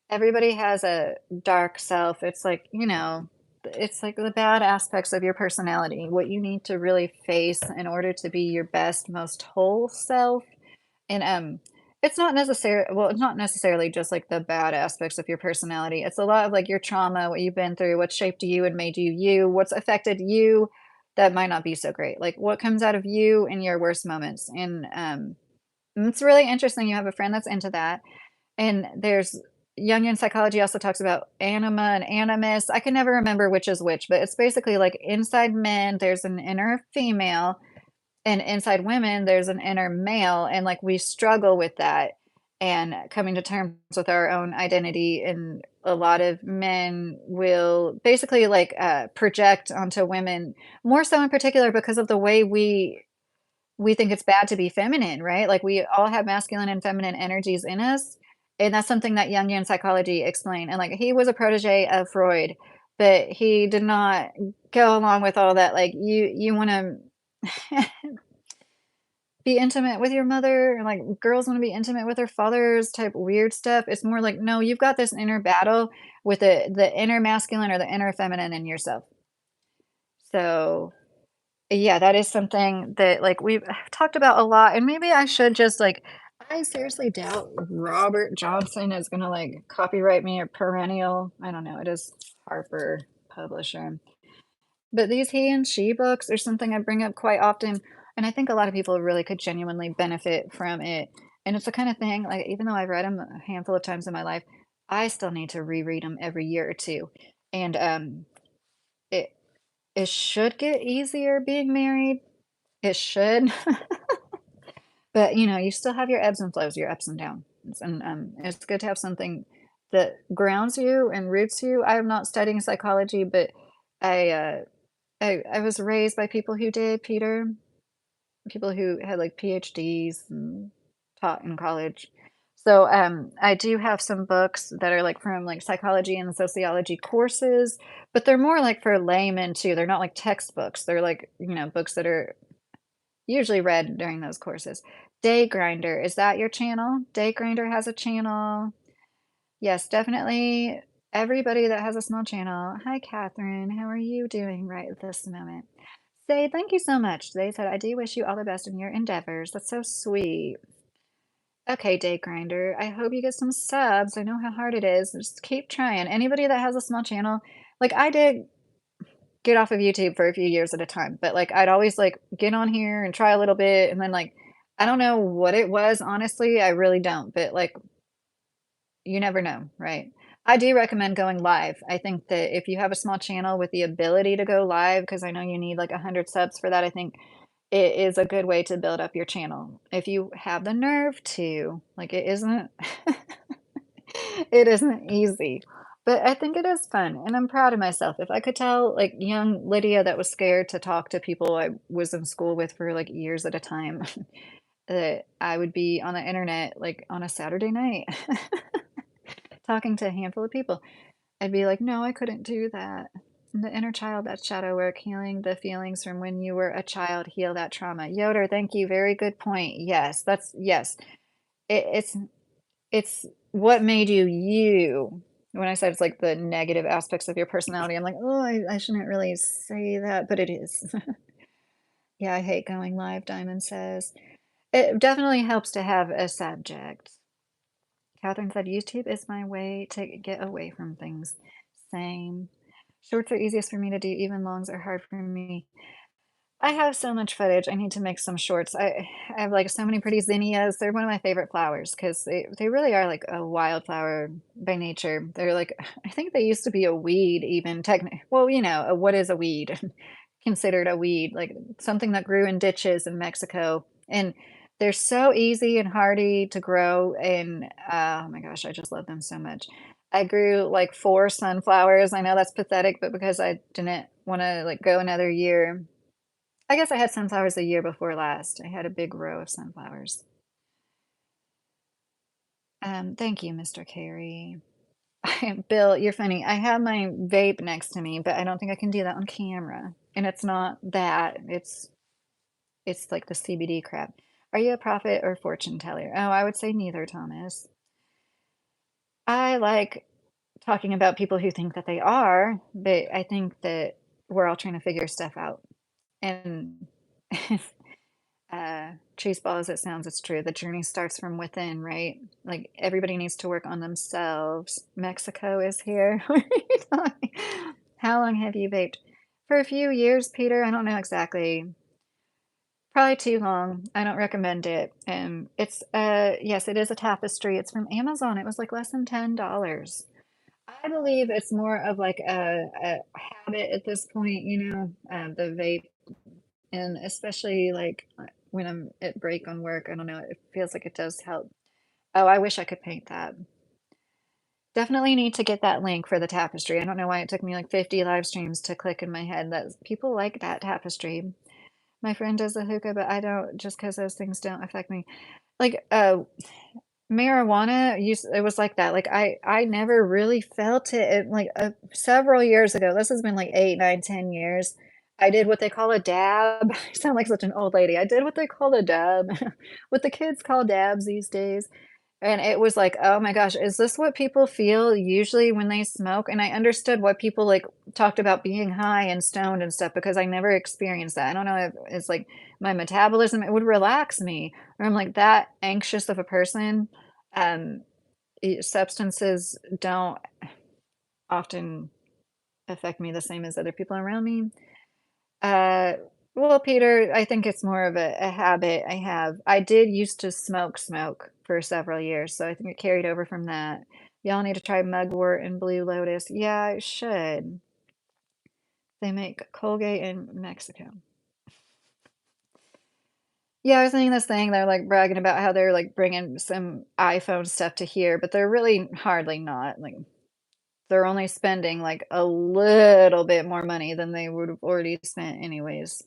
everybody has a dark self. It's like, it's like the bad aspects of your personality, what you need to really face in order to be your best, most whole self. And it's not necessarily, well, it's not necessarily just like the bad aspects of your personality. It's a lot of like your trauma, what you've been through, what shaped you and made you you, what's affected you that might not be so great. Like what comes out of you in your worst moments. And it's really interesting. You have a friend that's into that. And there's Jungian psychology also talks about anima and animus. I can never remember which is which, but it's basically like inside men, there's an inner female, and inside women, there's an inner male. And like we struggle with that and coming to terms with our own identity. And a lot of men will basically like project onto women, more so in particular because of the way we think it's bad to be feminine, right? Like we all have masculine and feminine energies in us. And that's something that Jungian psychology explained. And like he was a protege of Freud, but he did not go along with all that. Like you want to be intimate with your mother, and like girls want to be intimate with their fathers type weird stuff. It's more like, no, you've got this inner battle with the inner masculine or the inner feminine in yourself. So yeah, that is something that, like, we've talked about a lot, and maybe I should just, like, I seriously doubt Robert Johnson is gonna, like, copyright me or Perennial. I don't know, it is Harper Publisher. But these he and she books are something I bring up quite often, and I think a lot of people really could genuinely benefit from it. And it's the kind of thing, like, even though I've read them a handful of times in my life, I still need to reread them every year or two. And, it it should get easier being married. It should. But, you still have your ebbs and flows, your ups and downs, and, it's good to have something that grounds you and roots you. I am not studying psychology, but I, uh, I was raised by people who did, Peter, people who had, like, PhDs and taught in college. So, I do have some books that are, like, from, like, psychology and sociology courses, but they're more, like, for laymen too. They're not, like, textbooks. They're, like, books that are usually read during those courses. Day Grinder, is that your channel? Day Grinder has a channel. Yes, definitely everybody that has a small channel. Hi, Catherine. How are you doing right at this moment? Say thank you so much. They said, I do wish you all the best in your endeavors. That's so sweet. Okay, Day Grinder. I hope you get some subs. I know how hard it is. Just keep trying. Anybody that has a small channel, like I did get off of YouTube for a few years at a time, but, like, I'd always, like, get on here and try a little bit, and then, like, I don't know what it was, honestly, I really don't, but, like, you never know, right? I do recommend going live. I think that if you have a small channel with the ability to go live, because I know you need, like, 100 subs for that, I think it is a good way to build up your channel. If you have the nerve to, like, it isn't it isn't easy. But I think it is fun, and I'm proud of myself. If I could tell, like, young Lydia that was scared to talk to people I was in school with for, like, years at a time, that I would be on the internet, like, on a Saturday night talking to a handful of people. I'd be like, "No, I couldn't do that." The inner child, that's shadow work, healing the feelings from when you were a child, heal that trauma. Yoder, thank you, very good point. Yes, that's yes. It's what made you you. When I said it's like the negative aspects of your personality, I'm like, "Oh, I shouldn't really say that," but it is. Yeah, I hate going live, Diamond says. It definitely helps to have a subject. Catherine said, "YouTube is my way to get away from things." Same. Shorts are easiest for me to do, even longs are hard for me. I have so much footage. I need to make some shorts. I have, like, so many pretty zinnias. They're one of my favorite flowers because they really are like a wildflower by nature. They're like I think they used to be a weed even techni well, what is a weed? Considered a weed, like something that grew in ditches in Mexico, and they're so easy and hardy to grow, and, oh my gosh, I just love them so much. I grew, like, 4 sunflowers. I know that's pathetic, but because I didn't wanna, like, go another year I guess I had sunflowers the year before last. I had a big row of sunflowers. Thank you, Mr. Carey. Bill, you're funny. I have my vape next to me, but I don't think I can do that on camera. And it's not that. It's like the CBD crap. Are you a prophet or fortune teller? Oh, I would say neither, Thomas. I like talking about people who think that they are, but I think that we're all trying to figure stuff out. And Chase ball as it sounds, it's true. The journey starts from within, right? Like everybody needs to work on themselves. Mexico is here. What are you talking- How long have you vaped? For a few years, Peter. I don't know exactly. Probably too long. I don't recommend it. It's yes, it is a tapestry. It's from Amazon. It was like less than $10. I believe it's more of like a habit at this point, the vape and especially, like, when I'm at break on work, I don't know, it feels like it does help. Oh, I wish I could paint that. Definitely need to get that link for the tapestry. I don't know why it took me, like, 50 live streams to click in my head that people like that tapestry. My friend does a hookah, but I don't just because those things don't affect me. Like, marijuana use it was like that, like, I never really felt it, like, several years ago, this has been, like, 8, 9, 10 years, I did what they call a dab. I sound like such an old lady. I did what they call a dab, what the kids call dabs these days, and it was like, "Oh my gosh, is this what people feel usually when they smoke?" And I understood why people, like, talked about being high and stoned and stuff because I never experienced that. I don't know if it's, like, my metabolism, it would relax me, or I'm, like, that anxious of a person. Um, Substances don't often affect me the same as other people around me. Uh, well, Peter, I think it's more of a habit I have. I did used to smoke for several years, so I think it carried over from that. Y'all need to try mugwort and blue lotus. Yeah, I should. They make Colgate in Mexico. Yeah, I was thinking this thing, they're, like, bragging about how they're, like, bringing some iPhone stuff to here, but they're really hardly not, like, they're only spending, like, a little bit more money than they would've already spent anyways.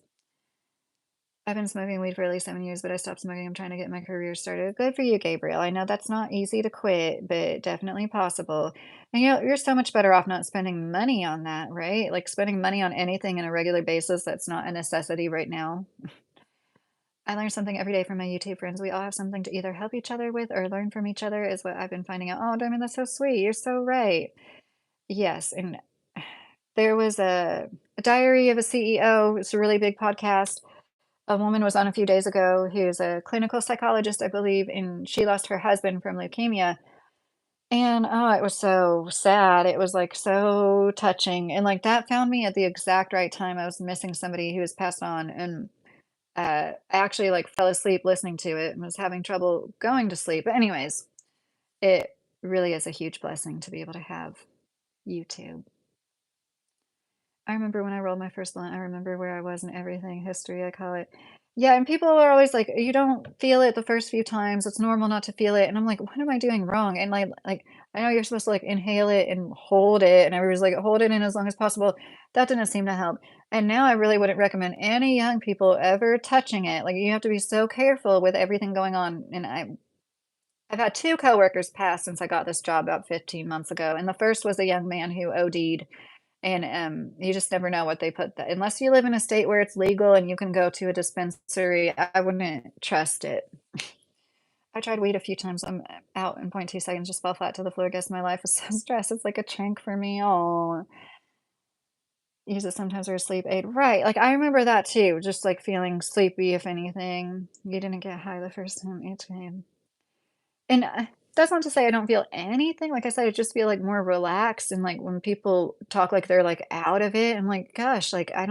I've been smoking weed for at least 7 years, but I stopped smoking. I'm trying to get my career started. Good for you, Gabriel. I know that's not easy to quit, but definitely possible. And you're so much better off not spending money on that, right? Like spending money on anything on a regular basis that's not a necessity right now. I learn something every day from my YouTube friends. We all have something to either help each other with or learn from each other, is what I've been finding out. Oh, Diamond, that's so sweet. You're so right. Yes, and there was a Diary of a CEO. It's a really big podcast. A woman was on a few days ago who's a clinical psychologist, I believe, and she lost her husband from leukemia. And oh, it was so sad. It was like so touching. And like that found me at the exact right time. I was missing somebody who was passed on. And I actually like fell asleep listening to it and was having trouble going to sleep. But anyways, it really is a huge blessing to be able to have YouTube. I remember when I rolled my first blunt, I remember where I was in everything, history, I call it. Yeah, and people are always like, "You don't feel it the first few times, it's normal not to feel it," and I'm like, "What am I doing wrong?" And, like, I know you're supposed to, like, inhale it and hold it, and everybody's like, "Hold it in as long as possible." That didn't seem to help, and now I really wouldn't recommend any young people ever touching it, like, you have to be so careful with everything going on, and I've had 2 coworkers pass since I got this job about 15 months ago, and the first was a young man who OD'd, and, you just never know what they put the unless you live in a state where it's legal and you can go to a dispensary, I wouldn't trust it. I tried weed a few times, I'm out in point 2 seconds, just fell flat to the floor, guess my life was so stressed, it's like a trank for me, oh. Use it sometimes for a sleep aid, right, like, I remember that too, just, like, feeling sleepy, if anything. You didn't get high the first time it came. And, that's not to say I don't feel anything, like I said, I just feel, like, more relaxed, and, like, when people talk like they're, like, out of it, I'm like, "Gosh, like, eh,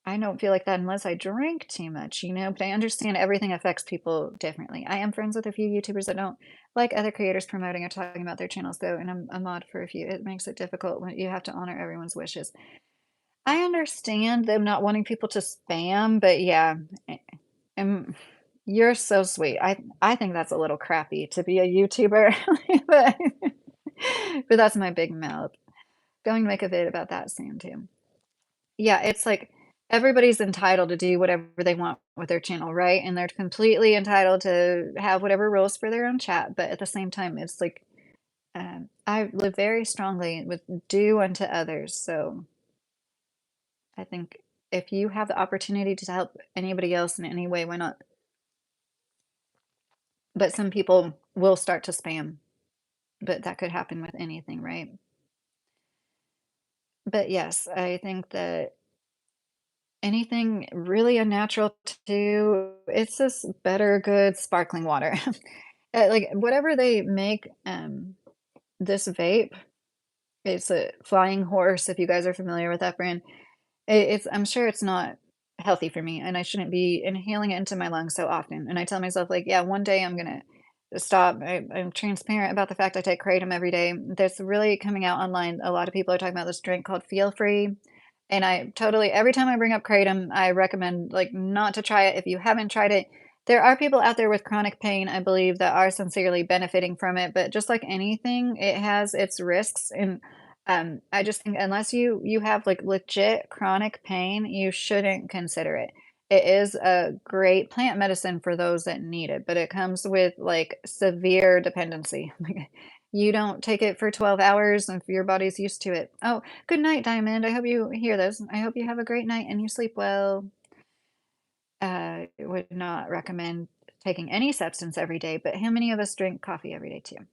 I don't feel like that unless I drink too much," you know? But I understand everything affects people differently. I am friends with a few YouTubers that don't like other creators promoting or talking about their channels, though, and I'm a mod for a few. It makes it difficult when you have to honor everyone's wishes. I understand them not wanting people to spam, but yeah, eh, and you're so sweet. I think that's a little crappy to be a YouTuber, but but that's my big mouth. Going to make a vid about that soon too. Yeah, it's like everybody's entitled to do whatever they want with their channel, right? And they're completely entitled to have whatever rules for their own chat, but at the same time, it's like, I live very strongly with do unto others, so I think if you have the opportunity to help anybody else in any way, why not? But some people will start to spam, but that could happen with anything, right? But yes, I think that anything really unnatural too, it's just better, good sparkling water. Like whatever they make, this vape, it's a Flying Horse, if you guys are familiar with that brand. It's I'm sure it's not healthy for me, and I shouldn't be inhaling it into my lungs so often, and I tell myself, like, "Yeah, one day I'm gonna stop." I'm transparent about the fact I take kratom every day. That's really coming out online. A lot of people are talking about this drink called Feel Free, and I totally every time I bring up kratom, I recommend, like, not to try it if you haven't tried it. There are people out there with chronic pain, I believe, that are sincerely benefiting from it, but just like anything, it has its risks, and I just think unless you have, like, legit chronic pain, you shouldn't consider it. It is a great plant medicine for those that need it, but it comes with, like, severe dependency. Like, you don't take it for 12 hours if your body's used to it. Oh, good night, Diamond. I hope you hear this. I hope you have a great night and you sleep well. Would not recommend taking any substance every day, but how many of us drink coffee every day too?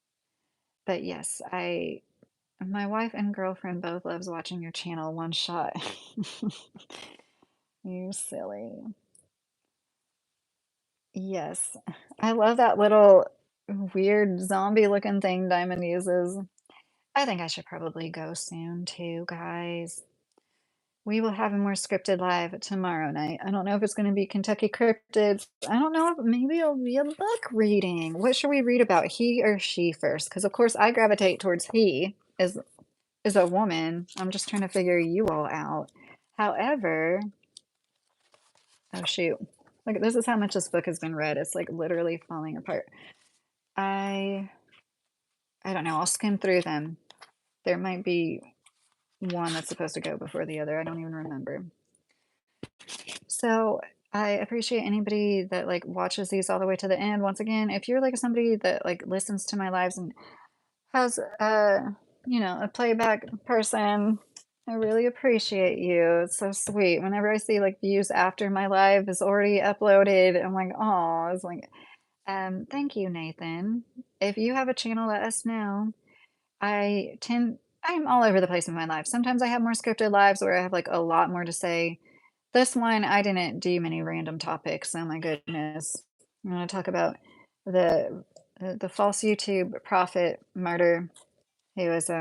But yes, I my wife and girlfriend both loves watching your channel one shot. You silly. Yes. I love that little weird zombie looking thing Diamond uses. I think I should probably go soon too, guys. We will have a more scripted live tomorrow night. I don't know if it's gonna be Kentucky Cryptids. I don't know if maybe it'll be a book reading. What should we read about, he or she first? Because of course I gravitate towards he as a woman. I'm just trying to figure you all out. However, oh shoot. Look, this is how much this book has been read. It's like literally falling apart. I I don't know. I'll skim through them. There might be one that's supposed to go before the other. I don't even remember. So I appreciate anybody that like watches these all the way to the end. Once again, if you're like somebody that like listens to my lives and has a playback person, I really appreciate you. It's so sweet. Whenever I see like views after my live is already uploaded, I'm like, oh, it's like, thank you, Nathan. If you have a channel, let us know. I'm all over the place in my life. Sometimes I have more scripted lives where I have like a lot more to say. This one, I didn't do many random topics. Oh my goodness. I'm going to talk about the the false YouTube prophet martyr who was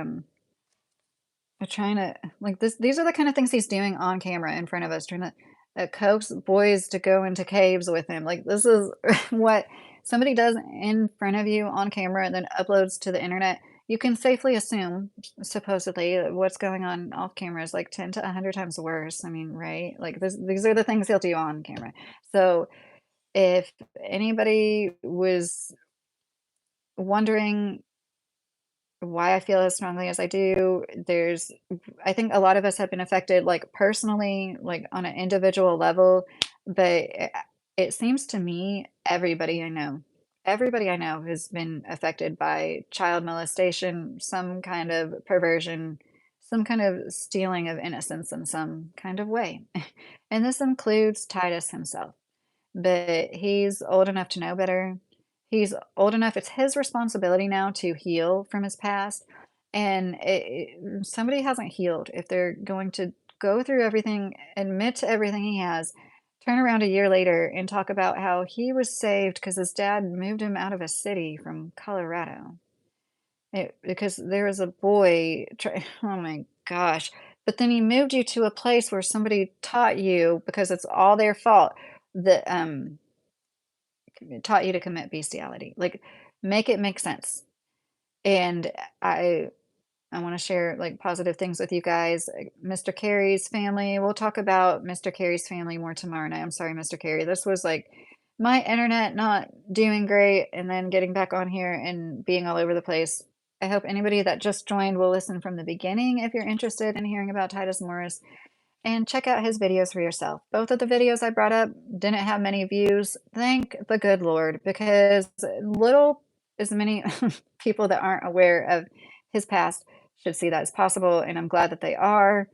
trying to like this. These are the kind of things he's doing on camera in front of us, trying to coax boys to go into caves with him. Like this is what somebody does in front of you on camera and then uploads to the internet. you can safely assume, supposedly, that what's going on off camera is like 10 to 100 times worse. I mean, right? Like these are the things he'll do on camera. So if anybody was wondering why I feel as strongly as I do, I think a lot of us have been affected, like personally, like on an individual level, but it seems to me everybody I know has been affected by child molestation, some kind of perversion, some kind of stealing of innocence in some kind of way. And this includes Titus himself, but he's old enough to know better. He's old enough, it's his responsibility now to heal from his past. And somebody hasn't healed, if they're going to go through everything, admit to everything he has, turn around a year later and talk about how he was saved because his dad moved him out of a city from Colorado. Because there was a boy, oh my gosh. But then he moved you to a place where somebody taught you, because it's all their fault, that taught you to commit bestiality. Like, make it make sense. And I I want to share like positive things with you guys. Mr. Carey's family. We'll talk about Mr. Carey's family more tomorrow night. I'm sorry, Mr. Carey. This was like my internet not doing great and then getting back on here and being all over the place. I hope anybody that just joined will listen from the beginning if you're interested in hearing about Titus Morris, and check out his videos for yourself. Both of the videos I brought up didn't have many views. Thank the good Lord, because little as many people that aren't aware of his past should see that as possible, and I'm glad that they are.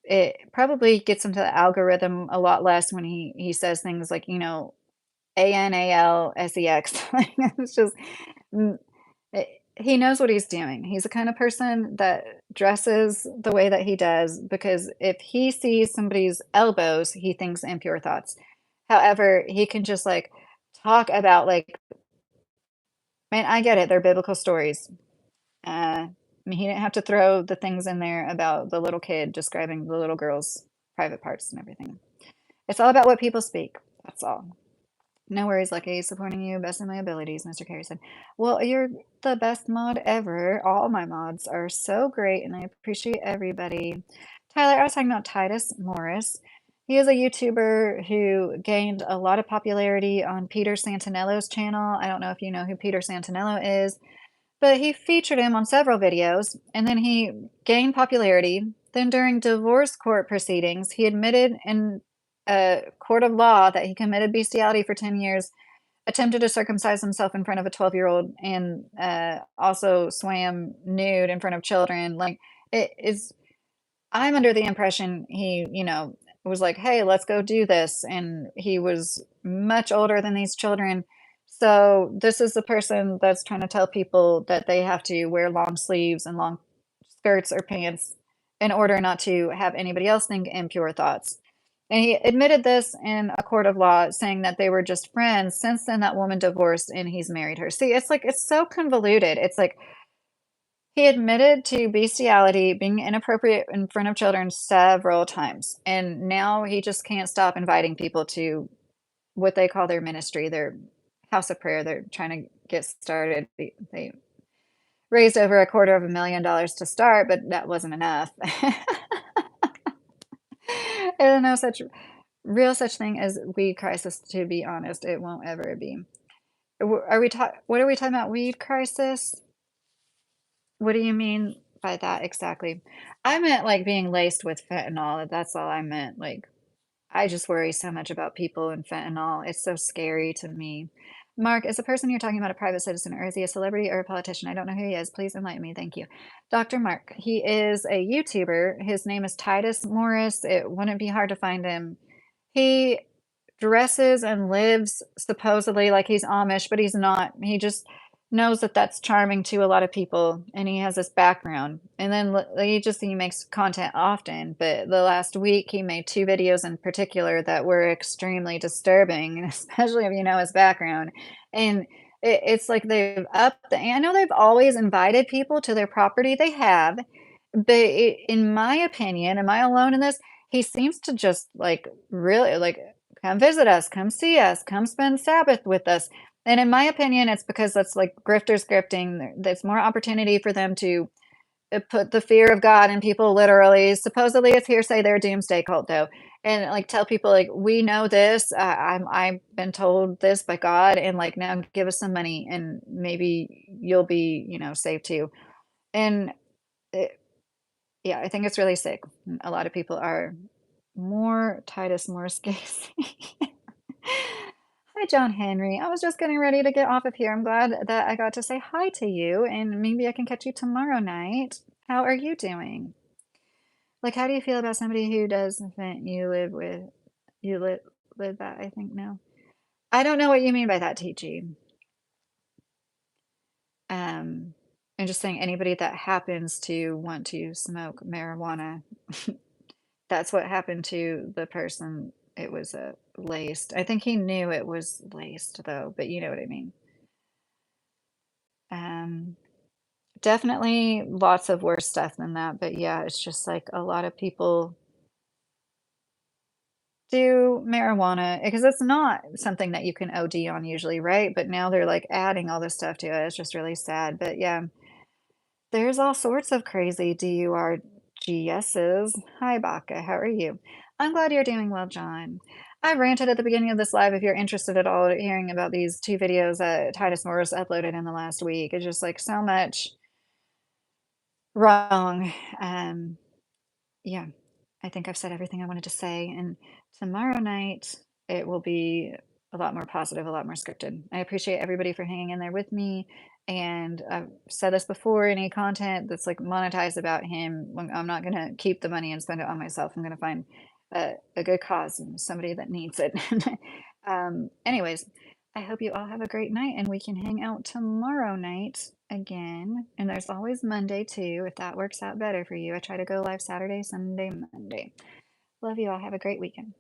It probably gets into the algorithm a lot less when he says things like, ANALSEX. Like, it's just mm, he knows what he's doing. He's the kind of person that dresses the way that he does because if he sees somebody's elbows, he thinks impure thoughts. However, he can just like talk about like, man, I get it. They're biblical stories. I mean, he didn't have to throw the things in there about the little kid describing the little girl's private parts and everything. It's all about what people speak. That's all. No worries, Lucky. Supporting you, best in my abilities, Mr. Carey said. Well, you're the best mod ever. All my mods are so great, and I appreciate everybody. Tyler, I was talking about Titus Morris. He is a YouTuber who gained a lot of popularity on Peter Santinello's channel. I don't know if you know who Peter Santinello is, but he featured him on several videos, and then he gained popularity. Then during divorce court proceedings, he admitted in a court of law that he committed bestiality for 10 years, attempted to circumcise himself in front of a 12-year-old, and also swam nude in front of children. Like, it is, I'm under the impression he, was like, hey, let's go do this. And he was much older than these children. So this is the person that's trying to tell people that they have to wear long sleeves and long skirts or pants in order not to have anybody else think impure thoughts. And he admitted this in a court of law, saying that they were just friends. Since then, that woman divorced and he's married her. See, it's like, it's so convoluted. It's like he admitted to bestiality, being inappropriate in front of children several times. And now he just can't stop inviting people to what they call their ministry, their house of prayer. They're trying to get started. They raised over $250,000 to start, but that wasn't enough. And no such thing as weed crisis, to be honest. It won't ever be. What are we talking about? Weed crisis? What do you mean by that exactly? I meant like being laced with fentanyl. That's all I meant. Like, I just worry so much about people and fentanyl. It's so scary to me. Mark, is the person you're talking about a private citizen, or is he a celebrity or a politician? I don't know who he is. Please enlighten me. Thank you. Dr. Mark, he is a YouTuber. His name is Titus Morris. It wouldn't be hard to find him. He dresses and lives supposedly like he's Amish, but he's not. He just knows that that's charming to a lot of people, and he has this background. And then he makes content often, but the last week he made two videos in particular that were extremely disturbing, especially if you know his background. And it's like they've upped I know they've always invited people to their property. They have, but in my opinion, am I alone in this? He seems to just like really like come visit us, come see us, come spend Sabbath with us. And in my opinion, it's because that's like grifters grifting. There's more opportunity for them to put the fear of God in people literally. Supposedly it's hearsay, they're a doomsday cult though. And like tell people like we know this. I've been told this by God, and like now give us some money and maybe you'll be, saved too. And it, yeah, I think it's really sick. A lot of people are more Titus Morris gays. Hi, John Henry. I was just getting ready to get off of here. I'm glad that I got to say hi to you, and maybe I can catch you tomorrow night. How are you doing? Like, how do you feel about somebody who doesn't think you live with, you live that, I think, no. I don't know what you mean by that, TG. Um, I'm just saying anybody that happens to want to smoke marijuana, that's what happened to the person. It was laced. I think he knew it was laced though, but you know what I mean. Um, Definitely lots of worse stuff than that, but yeah, it's just like a lot of people do marijuana because it's not something that you can OD on usually, right? But now they're like adding all this stuff to it. It's just really sad. But yeah, there's all sorts of crazy DURGSs. Hi, Baka. How are you? I'm glad you're doing well, John. I ranted at the beginning of this live if you're interested at all in hearing about these two videos that Titus Morris uploaded in the last week. It's just like so much wrong. Um, yeah, I think I've said everything I wanted to say. And tomorrow night, it will be a lot more positive, a lot more scripted. I appreciate everybody for hanging in there with me. And I've said this before, any content that's like monetized about him, I'm not going to keep the money and spend it on myself. I'm going to find a good cause and somebody that needs it. Anyways, I hope you all have a great night and we can hang out tomorrow night again. And there's always Monday too, if that works out better for you. I try to go live Saturday, Sunday, Monday. Love you all. Have a great weekend.